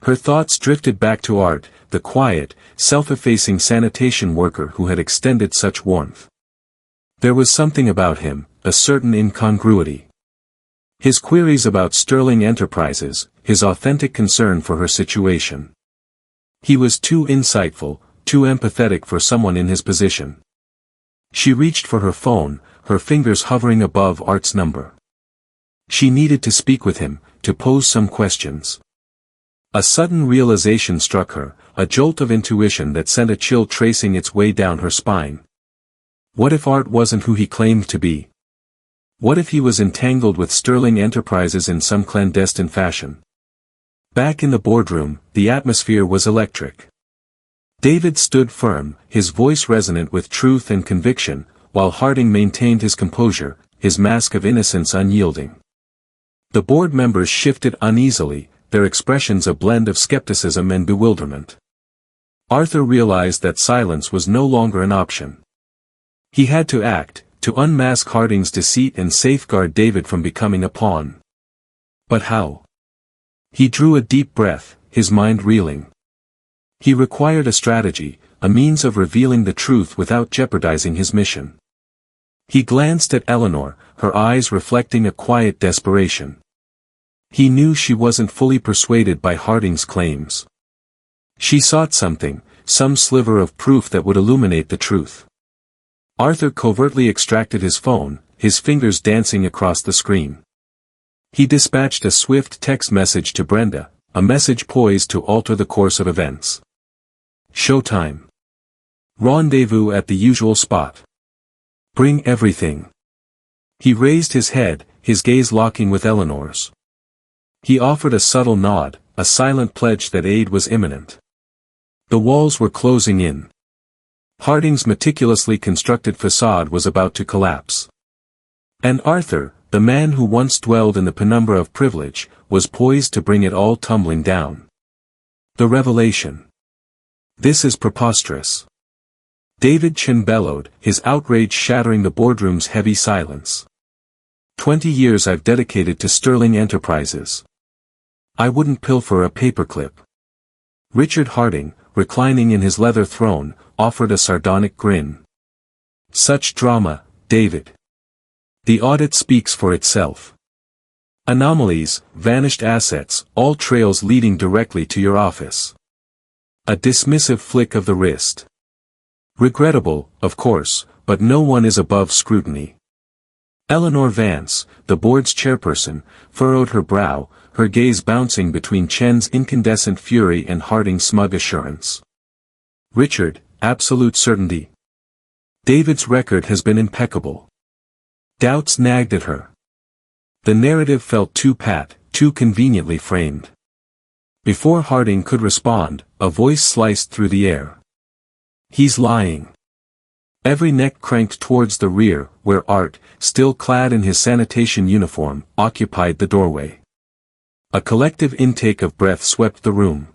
Her thoughts drifted back to Art, the quiet, self-effacing sanitation worker who had extended such warmth. There was something about him, a certain incongruity. His queries about Sterling Enterprises, his authentic concern for her situation. He was too insightful, too empathetic for someone in his position. She reached for her phone, her fingers hovering above Art's number. She needed to speak with him, to pose some questions. A sudden realization struck her, a jolt of intuition that sent a chill tracing its way down her spine. What if Art wasn't who he claimed to be? What if he was entangled with Sterling Enterprises in some clandestine fashion? Back in the boardroom, the atmosphere was electric. David stood firm, his voice resonant with truth and conviction, while Harding maintained his composure, his mask of innocence unyielding. The board members shifted uneasily, their expressions a blend of skepticism and bewilderment. Arthur realized that silence was no longer an option. He had to act, to unmask Harding's deceit and safeguard David from becoming a pawn. But how? He drew a deep breath, his mind reeling. He required a strategy, a means of revealing the truth without jeopardizing his mission. He glanced at Eleanor, her eyes reflecting a quiet desperation. He knew she wasn't fully persuaded by Harding's claims. She sought something, some sliver of proof that would illuminate the truth. Arthur covertly extracted his phone, his fingers dancing across the screen. He dispatched a swift text message to Brenda, a message poised to alter the course of events. Showtime. Rendezvous at the usual spot. Bring everything. He raised his head, his gaze locking with Eleanor's. He offered a subtle nod, a silent pledge that aid was imminent. The walls were closing in. Harding's meticulously constructed facade was about to collapse. And Arthur, the man who once dwelled in the penumbra of privilege, was poised to bring it all tumbling down. The revelation. This is preposterous. David Chen bellowed, his outrage shattering the boardroom's heavy silence. 20 years I've dedicated to Sterling Enterprises. I wouldn't pilfer a paperclip. Richard Harding, reclining in his leather throne, offered a sardonic grin. Such drama, David. The audit speaks for itself. Anomalies, vanished assets, all trails leading directly to your office. A dismissive flick of the wrist. Regrettable, of course, but no one is above scrutiny. Eleanor Vance, the board's chairperson, furrowed her brow, her gaze bouncing between Chen's incandescent fury and Harding's smug assurance. Richard, absolute certainty. David's record has been impeccable. Doubts nagged at her. The narrative felt too pat, too conveniently framed. Before Harding could respond, a voice sliced through the air. He's lying. Every neck cranked towards the rear, where Art, still clad in his sanitation uniform, occupied the doorway. A collective intake of breath swept the room.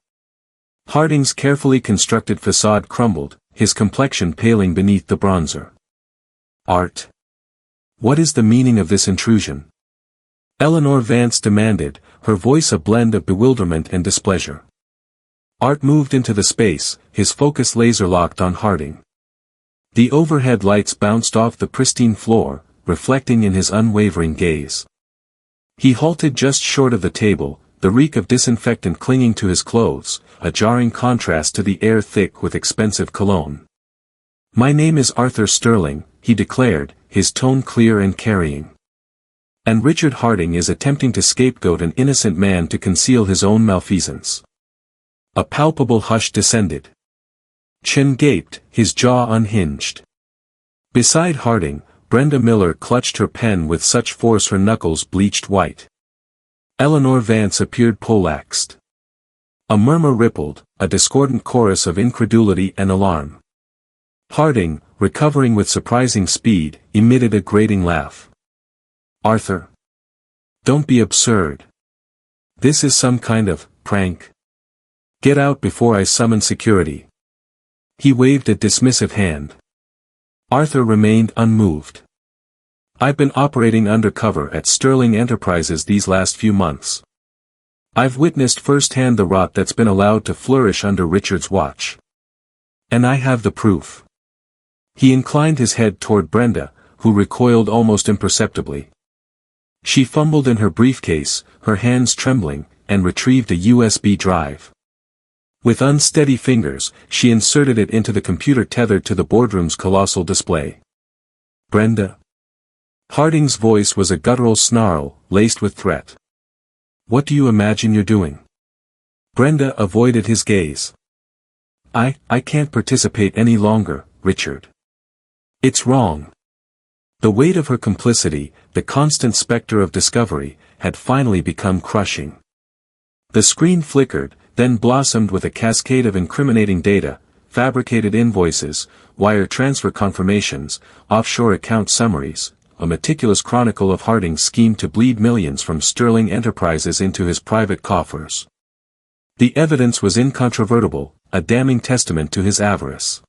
Harding's carefully constructed facade crumbled, his complexion paling beneath the bronzer. Art. What is the meaning of this intrusion? Eleanor Vance demanded, her voice a blend of bewilderment and displeasure. Art moved into the space, his focus laser-locked on Harding. The overhead lights bounced off the pristine floor, reflecting in his unwavering gaze. He halted just short of the table, the reek of disinfectant clinging to his clothes, a jarring contrast to the air thick with expensive cologne. My name is Arthur Sterling, he declared, his tone clear and carrying. And Richard Harding is attempting to scapegoat an innocent man to conceal his own malfeasance. A palpable hush descended. Chen gaped, his jaw unhinged. Beside Harding, Brenda Miller clutched her pen with such force her knuckles bleached white. Eleanor Vance appeared poleaxed. A murmur rippled, a discordant chorus of incredulity and alarm. Harding, recovering with surprising speed, emitted a grating laugh. Arthur. Don't be absurd. This is some kind of prank. Get out before I summon security. He waved a dismissive hand. Arthur remained unmoved. I've been operating undercover at Sterling Enterprises these last few months. I've witnessed firsthand the rot that's been allowed to flourish under Richard's watch. And I have the proof. He inclined his head toward Brenda, who recoiled almost imperceptibly. She fumbled in her briefcase, her hands trembling, and retrieved a USB drive. With unsteady fingers, she inserted it into the computer tethered to the boardroom's colossal display. Brenda. Harding's voice was a guttural snarl, laced with threat. What do you imagine you're doing? Brenda avoided his gaze. I can't participate any longer, Richard. It's wrong. The weight of her complicity, the constant specter of discovery, had finally become crushing. The screen flickered, then blossomed with a cascade of incriminating data, fabricated invoices, wire transfer confirmations, offshore account summaries, a meticulous chronicle of Harding's scheme to bleed millions from Sterling Enterprises into his private coffers. The evidence was incontrovertible, a damning testament to his avarice.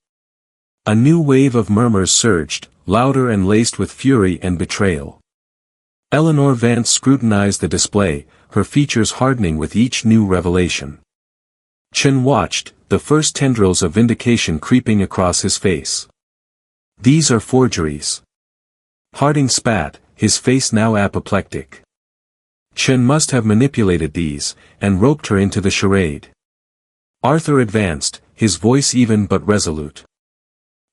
A new wave of murmurs surged, louder and laced with fury and betrayal. Eleanor Vance scrutinized the display, her features hardening with each new revelation. Chen watched, the first tendrils of vindication creeping across his face. These are forgeries. Harding spat, his face now apoplectic. Chen must have manipulated these, and roped her into the charade. Arthur advanced, his voice even but resolute.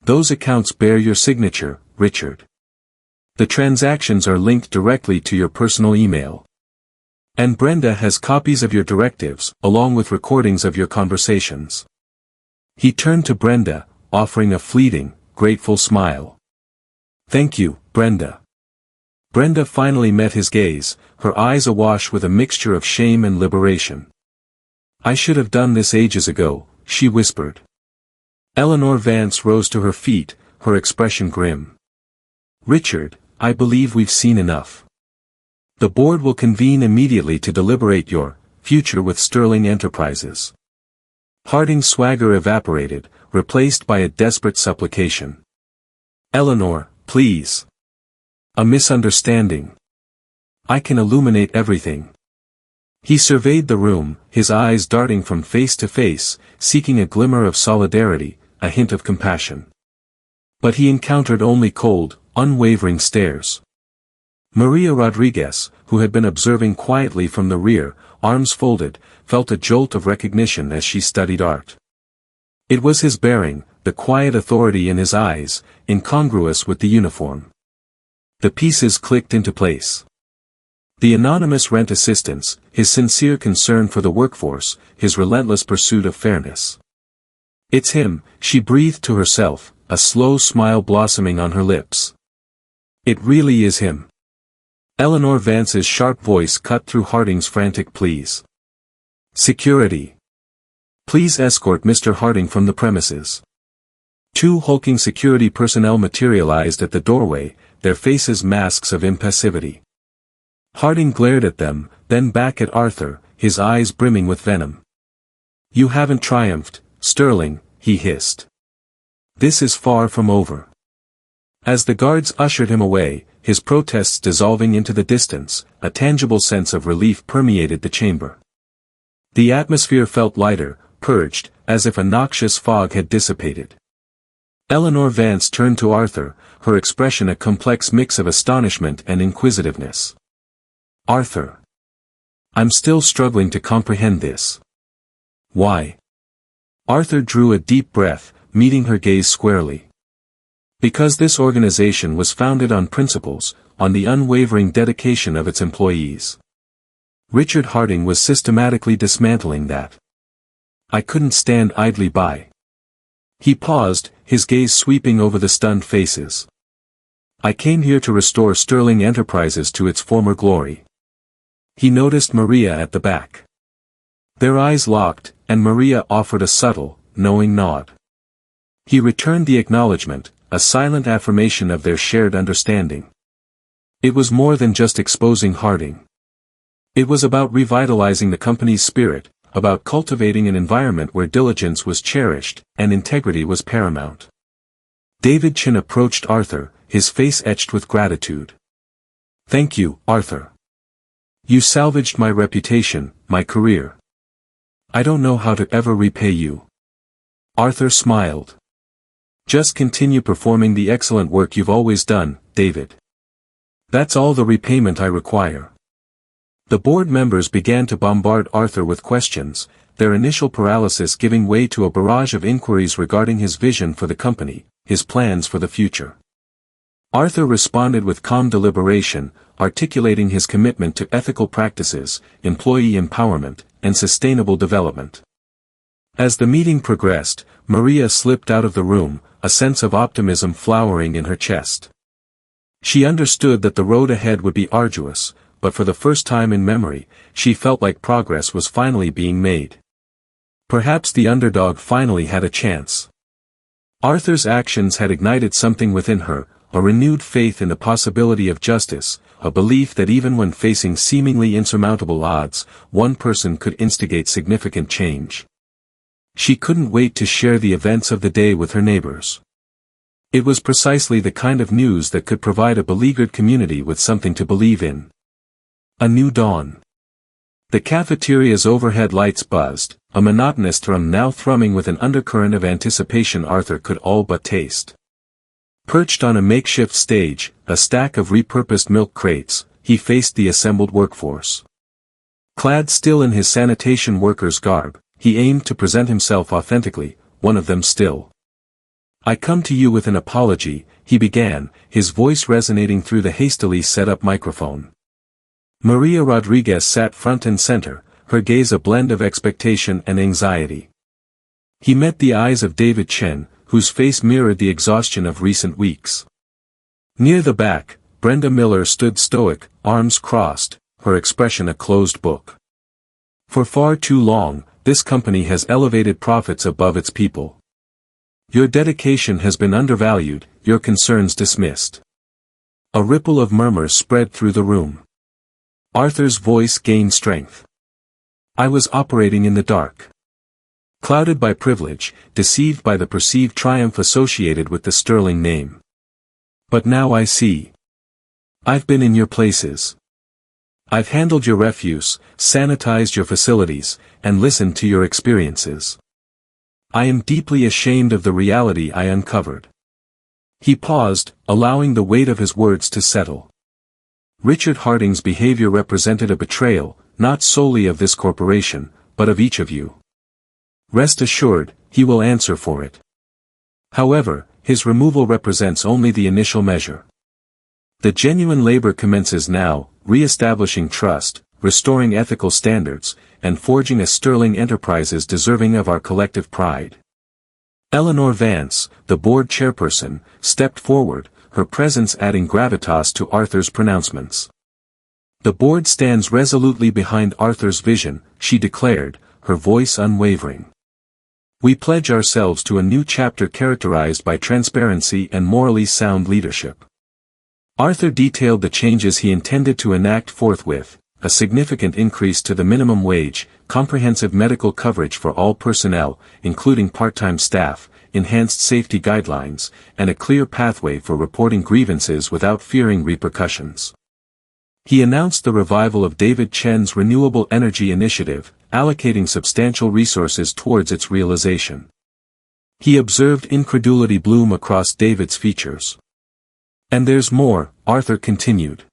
Those accounts bear your signature, Richard. The transactions are linked directly to your personal email. And Brenda has copies of your directives, along with recordings of your conversations. He turned to Brenda, offering a fleeting, grateful smile. Thank you, Brenda. Brenda finally met his gaze, her eyes awash with a mixture of shame and liberation. I should have done this ages ago, she whispered. Eleanor Vance rose to her feet, her expression grim. Richard, I believe we've seen enough. The board will convene immediately to deliberate your future with Sterling Enterprises. Harding's swagger evaporated, replaced by a desperate supplication. Eleanor, please. A misunderstanding. I can illuminate everything. He surveyed the room, his eyes darting from face to face, seeking a glimmer of solidarity, a hint of compassion. But he encountered only cold, unwavering stares. Maria Rodriguez, who had been observing quietly from the rear, arms folded, felt a jolt of recognition as she studied Art. It was his bearing, the quiet authority in his eyes, incongruous with the uniform. The pieces clicked into place. The anonymous rent assistance, his sincere concern for the workforce, his relentless pursuit of fairness. It's him, she breathed to herself, a slow smile blossoming on her lips. It really is him. Eleanor Vance's sharp voice cut through Harding's frantic pleas. Security. Please escort Mr. Harding from the premises. Two hulking security personnel materialized at the doorway, their faces masks of impassivity. Harding glared at them, then back at Arthur, his eyes brimming with venom. You haven't triumphed, Sterling, he hissed. This is far from over. As the guards ushered him away, his protests dissolving into the distance, a tangible sense of relief permeated the chamber. The atmosphere felt lighter, purged, as if a noxious fog had dissipated. Eleanor Vance turned to Arthur, her expression a complex mix of astonishment and inquisitiveness. Arthur. I'm still struggling to comprehend this. Why? Arthur drew a deep breath, meeting her gaze squarely. Because this organization was founded on principles, on the unwavering dedication of its employees. Richard Harding was systematically dismantling that. I couldn't stand idly by. He paused, his gaze sweeping over the stunned faces. I came here to restore Sterling Enterprises to its former glory. He noticed Maria at the back. Their eyes locked, and Maria offered a subtle, knowing nod. He returned the acknowledgement, a silent affirmation of their shared understanding. It was more than just exposing Harding. It was about revitalizing the company's spirit, about cultivating an environment where diligence was cherished, and integrity was paramount. David Chin approached Arthur, his face etched with gratitude. Thank you, Arthur. You salvaged my reputation, my career. I don't know how to ever repay you. Arthur smiled. Just continue performing the excellent work you've always done, David. That's all the repayment I require. The board members began to bombard Arthur with questions, their initial paralysis giving way to a barrage of inquiries regarding his vision for the company, his plans for the future. Arthur responded with calm deliberation, articulating his commitment to ethical practices, employee empowerment, and sustainable development. As the meeting progressed, Maria slipped out of the room, a sense of optimism flowering in her chest. She understood that the road ahead would be arduous, but for the first time in memory, she felt like progress was finally being made. Perhaps the underdog finally had a chance. Arthur's actions had ignited something within her, a renewed faith in the possibility of justice, a belief that even when facing seemingly insurmountable odds, one person could instigate significant change. She couldn't wait to share the events of the day with her neighbors. It was precisely the kind of news that could provide a beleaguered community with something to believe in. A new dawn. The cafeteria's overhead lights buzzed, a monotonous thrum now thrumming with an undercurrent of anticipation Arthur could all but taste. Perched on a makeshift stage, a stack of repurposed milk crates, he faced the assembled workforce. Clad still in his sanitation worker's garb, he aimed to present himself authentically, one of them still. I come to you with an apology, he began, his voice resonating through the hastily set-up microphone. Maria Rodriguez sat front and center, her gaze a blend of expectation and anxiety. He met the eyes of David Chen, whose face mirrored the exhaustion of recent weeks. Near the back, Brenda Miller stood stoic, arms crossed, her expression a closed book. For far too long, this company has elevated profits above its people. Your dedication has been undervalued, your concerns dismissed. A ripple of murmurs spread through the room. Arthur's voice gained strength. I was operating in the dark. Clouded by privilege, deceived by the perceived triumph associated with the Sterling name. But now I see. I've been in your places. I've handled your refuse, sanitized your facilities, and listened to your experiences. I am deeply ashamed of the reality I uncovered. He paused, allowing the weight of his words to settle. Richard Harding's behavior represented a betrayal, not solely of this corporation, but of each of you. Rest assured, he will answer for it. However, his removal represents only the initial measure. The genuine labor commences now, re-establishing trust, restoring ethical standards, and forging a Sterling Enterprises deserving of our collective pride. Eleanor Vance, the board chairperson, stepped forward, her presence adding gravitas to Arthur's pronouncements. The board stands resolutely behind Arthur's vision, she declared, her voice unwavering. We pledge ourselves to a new chapter characterized by transparency and morally sound leadership. Arthur detailed the changes he intended to enact forthwith: a significant increase to the minimum wage, comprehensive medical coverage for all personnel, including part-time staff, enhanced safety guidelines, and a clear pathway for reporting grievances without fearing repercussions. He announced the revival of David Chen's renewable energy initiative, allocating substantial resources towards its realization. He observed incredulity bloom across David's features. And there's more, Arthur continued.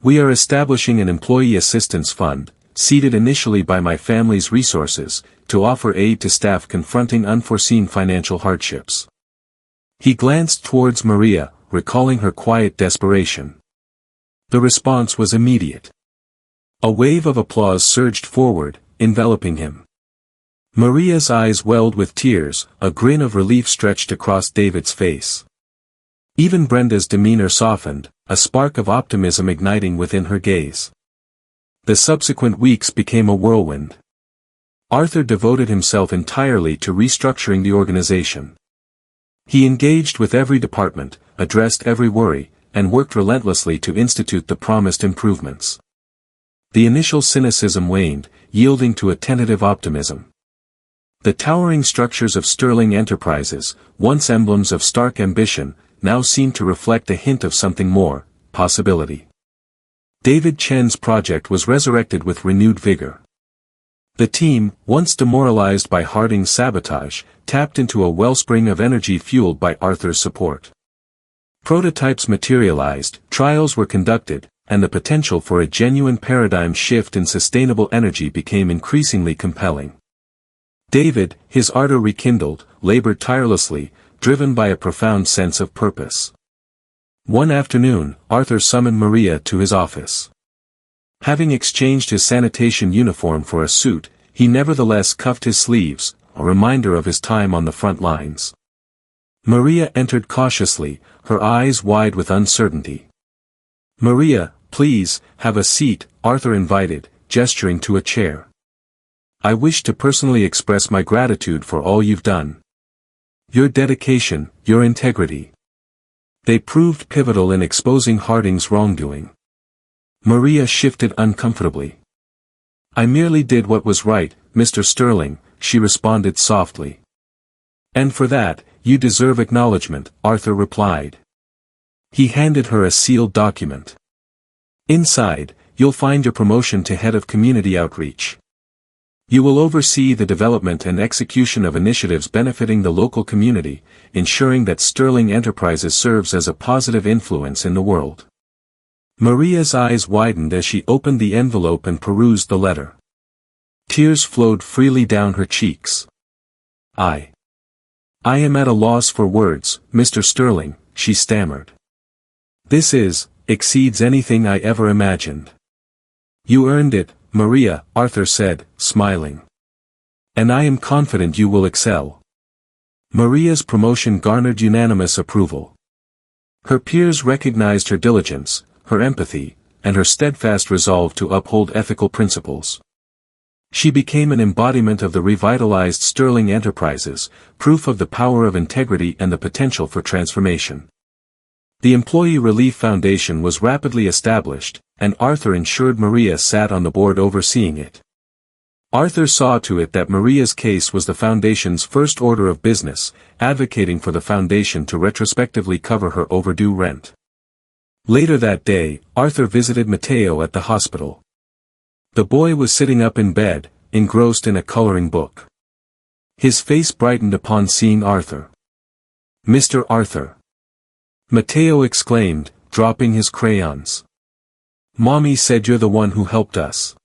We are establishing an employee assistance fund, seeded initially by my family's resources, to offer aid to staff confronting unforeseen financial hardships. He glanced towards Maria, recalling her quiet desperation. The response was immediate. A wave of applause surged forward, enveloping him. Maria's eyes welled with tears, a grin of relief stretched across David's face. Even Brenda's demeanor softened, a spark of optimism igniting within her gaze. The subsequent weeks became a whirlwind. Arthur devoted himself entirely to restructuring the organization. He engaged with every department, addressed every worry, and worked relentlessly to institute the promised improvements. The initial cynicism waned, yielding to a tentative optimism. The towering structures of Sterling Enterprises, once emblems of stark ambition, now seemed to reflect a hint of something more: possibility. David Chen's project was resurrected with renewed vigor. The team, once demoralized by Harding's sabotage, tapped into a wellspring of energy fueled by Arthur's support. Prototypes materialized, trials were conducted, and the potential for a genuine paradigm shift in sustainable energy became increasingly compelling. David, his ardor rekindled, labored tirelessly, driven by a profound sense of purpose. One afternoon, Arthur summoned Maria to his office. Having exchanged his sanitation uniform for a suit, he nevertheless cuffed his sleeves, a reminder of his time on the front lines. Maria entered cautiously, her eyes wide with uncertainty. "Maria, please, have a seat," Arthur invited, gesturing to a chair. "I wish to personally express my gratitude for all you've done. Your dedication, your integrity. They proved pivotal in exposing Harding's wrongdoing." Maria shifted uncomfortably. "I merely did what was right, Mr. Sterling," she responded softly. "And for that, you deserve acknowledgement," Arthur replied. He handed her a sealed document. "Inside, you'll find your promotion to head of community outreach. You will oversee the development and execution of initiatives benefiting the local community, ensuring that Sterling Enterprises serves as a positive influence in the world." Maria's eyes widened as she opened the envelope and perused the letter. Tears flowed freely down her cheeks. I am at a loss for words, Mr. Sterling," she stammered. "This exceeds anything I ever imagined." "You earned it, Maria," Arthur said, smiling. "And I am confident you will excel." Maria's promotion garnered unanimous approval. Her peers recognized her diligence, her empathy, and her steadfast resolve to uphold ethical principles. She became an embodiment of the revitalized Sterling Enterprises, proof of the power of integrity and the potential for transformation. The Employee Relief Foundation was rapidly established, and Arthur ensured Maria sat on the board overseeing it. Arthur saw to it that Maria's case was the foundation's first order of business, advocating for the foundation to retrospectively cover her overdue rent. Later that day, Arthur visited Matteo at the hospital. The boy was sitting up in bed, engrossed in a coloring book. His face brightened upon seeing Arthur. "Mr. Arthur!" Matteo exclaimed, dropping his crayons. "Mommy said you're the one who helped us."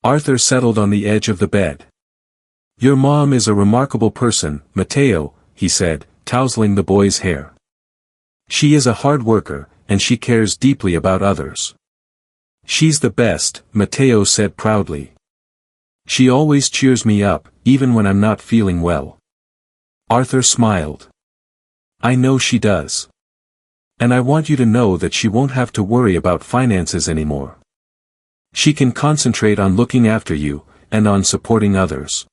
Arthur settled on the edge of the bed. "Your mom is a remarkable person, Matteo," he said, tousling the boy's hair. "She is a hard worker, and she cares deeply about others." "She's the best," Matteo said proudly. "She always cheers me up, even when I'm not feeling well." Arthur smiled. "I know she does. And I want you to know that she won't have to worry about finances anymore. She can concentrate on looking after you, and on supporting others."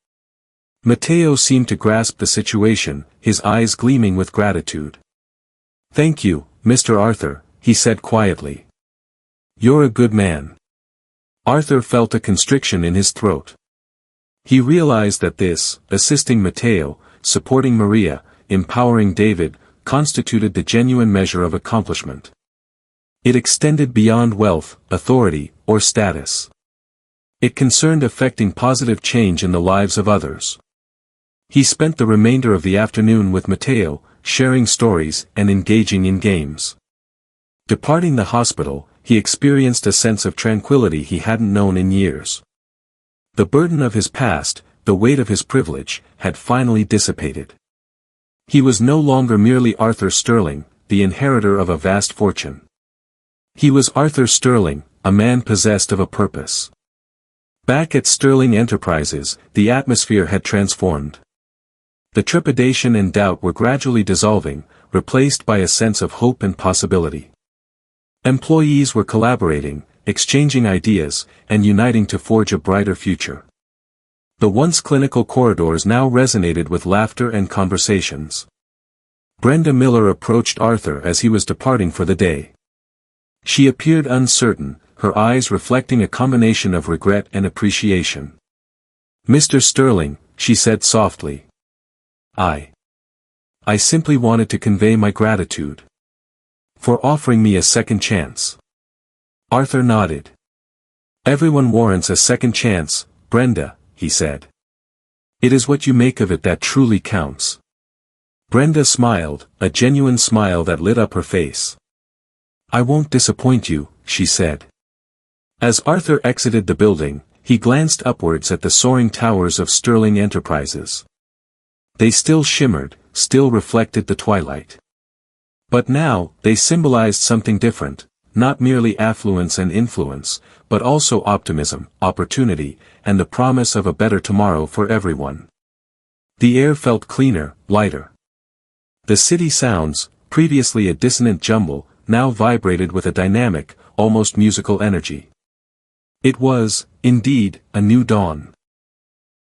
Matteo seemed to grasp the situation, his eyes gleaming with gratitude. "Thank you, Mr. Arthur," he said quietly. "You're a good man." Arthur felt a constriction in his throat. He realized that this, assisting Matteo, supporting Maria, empowering David, constituted the genuine measure of accomplishment. It extended beyond wealth, authority, or status. It concerned effecting positive change in the lives of others. He spent the remainder of the afternoon with Matteo, sharing stories and engaging in games. Departing the hospital, he experienced a sense of tranquility he hadn't known in years. The burden of his past, the weight of his privilege, had finally dissipated. He was no longer merely Arthur Sterling, the inheritor of a vast fortune. He was Arthur Sterling, a man possessed of a purpose. Back at Sterling Enterprises, the atmosphere had transformed. The trepidation and doubt were gradually dissolving, replaced by a sense of hope and possibility. Employees were collaborating, exchanging ideas, and uniting to forge a brighter future. The once clinical corridors now resonated with laughter and conversations. Brenda Miller approached Arthur as he was departing for the day. She appeared uncertain, her eyes reflecting a combination of regret and appreciation. "Mr. Sterling," she said softly. I simply wanted to convey my gratitude for offering me a second chance." Arthur nodded. "Everyone warrants a second chance, Brenda," he said. "It is what you make of it that truly counts." Brenda smiled, a genuine smile that lit up her face. "I won't disappoint you," she said. As Arthur exited the building, he glanced upwards at the soaring towers of Sterling Enterprises. They still shimmered, still reflected the twilight. But now, they symbolized something different, not merely affluence and influence, but also optimism, opportunity, and the promise of a better tomorrow for everyone. The air felt cleaner, lighter. The city sounds, previously a dissonant jumble, now vibrated with a dynamic, almost musical energy. It was, indeed, a new dawn.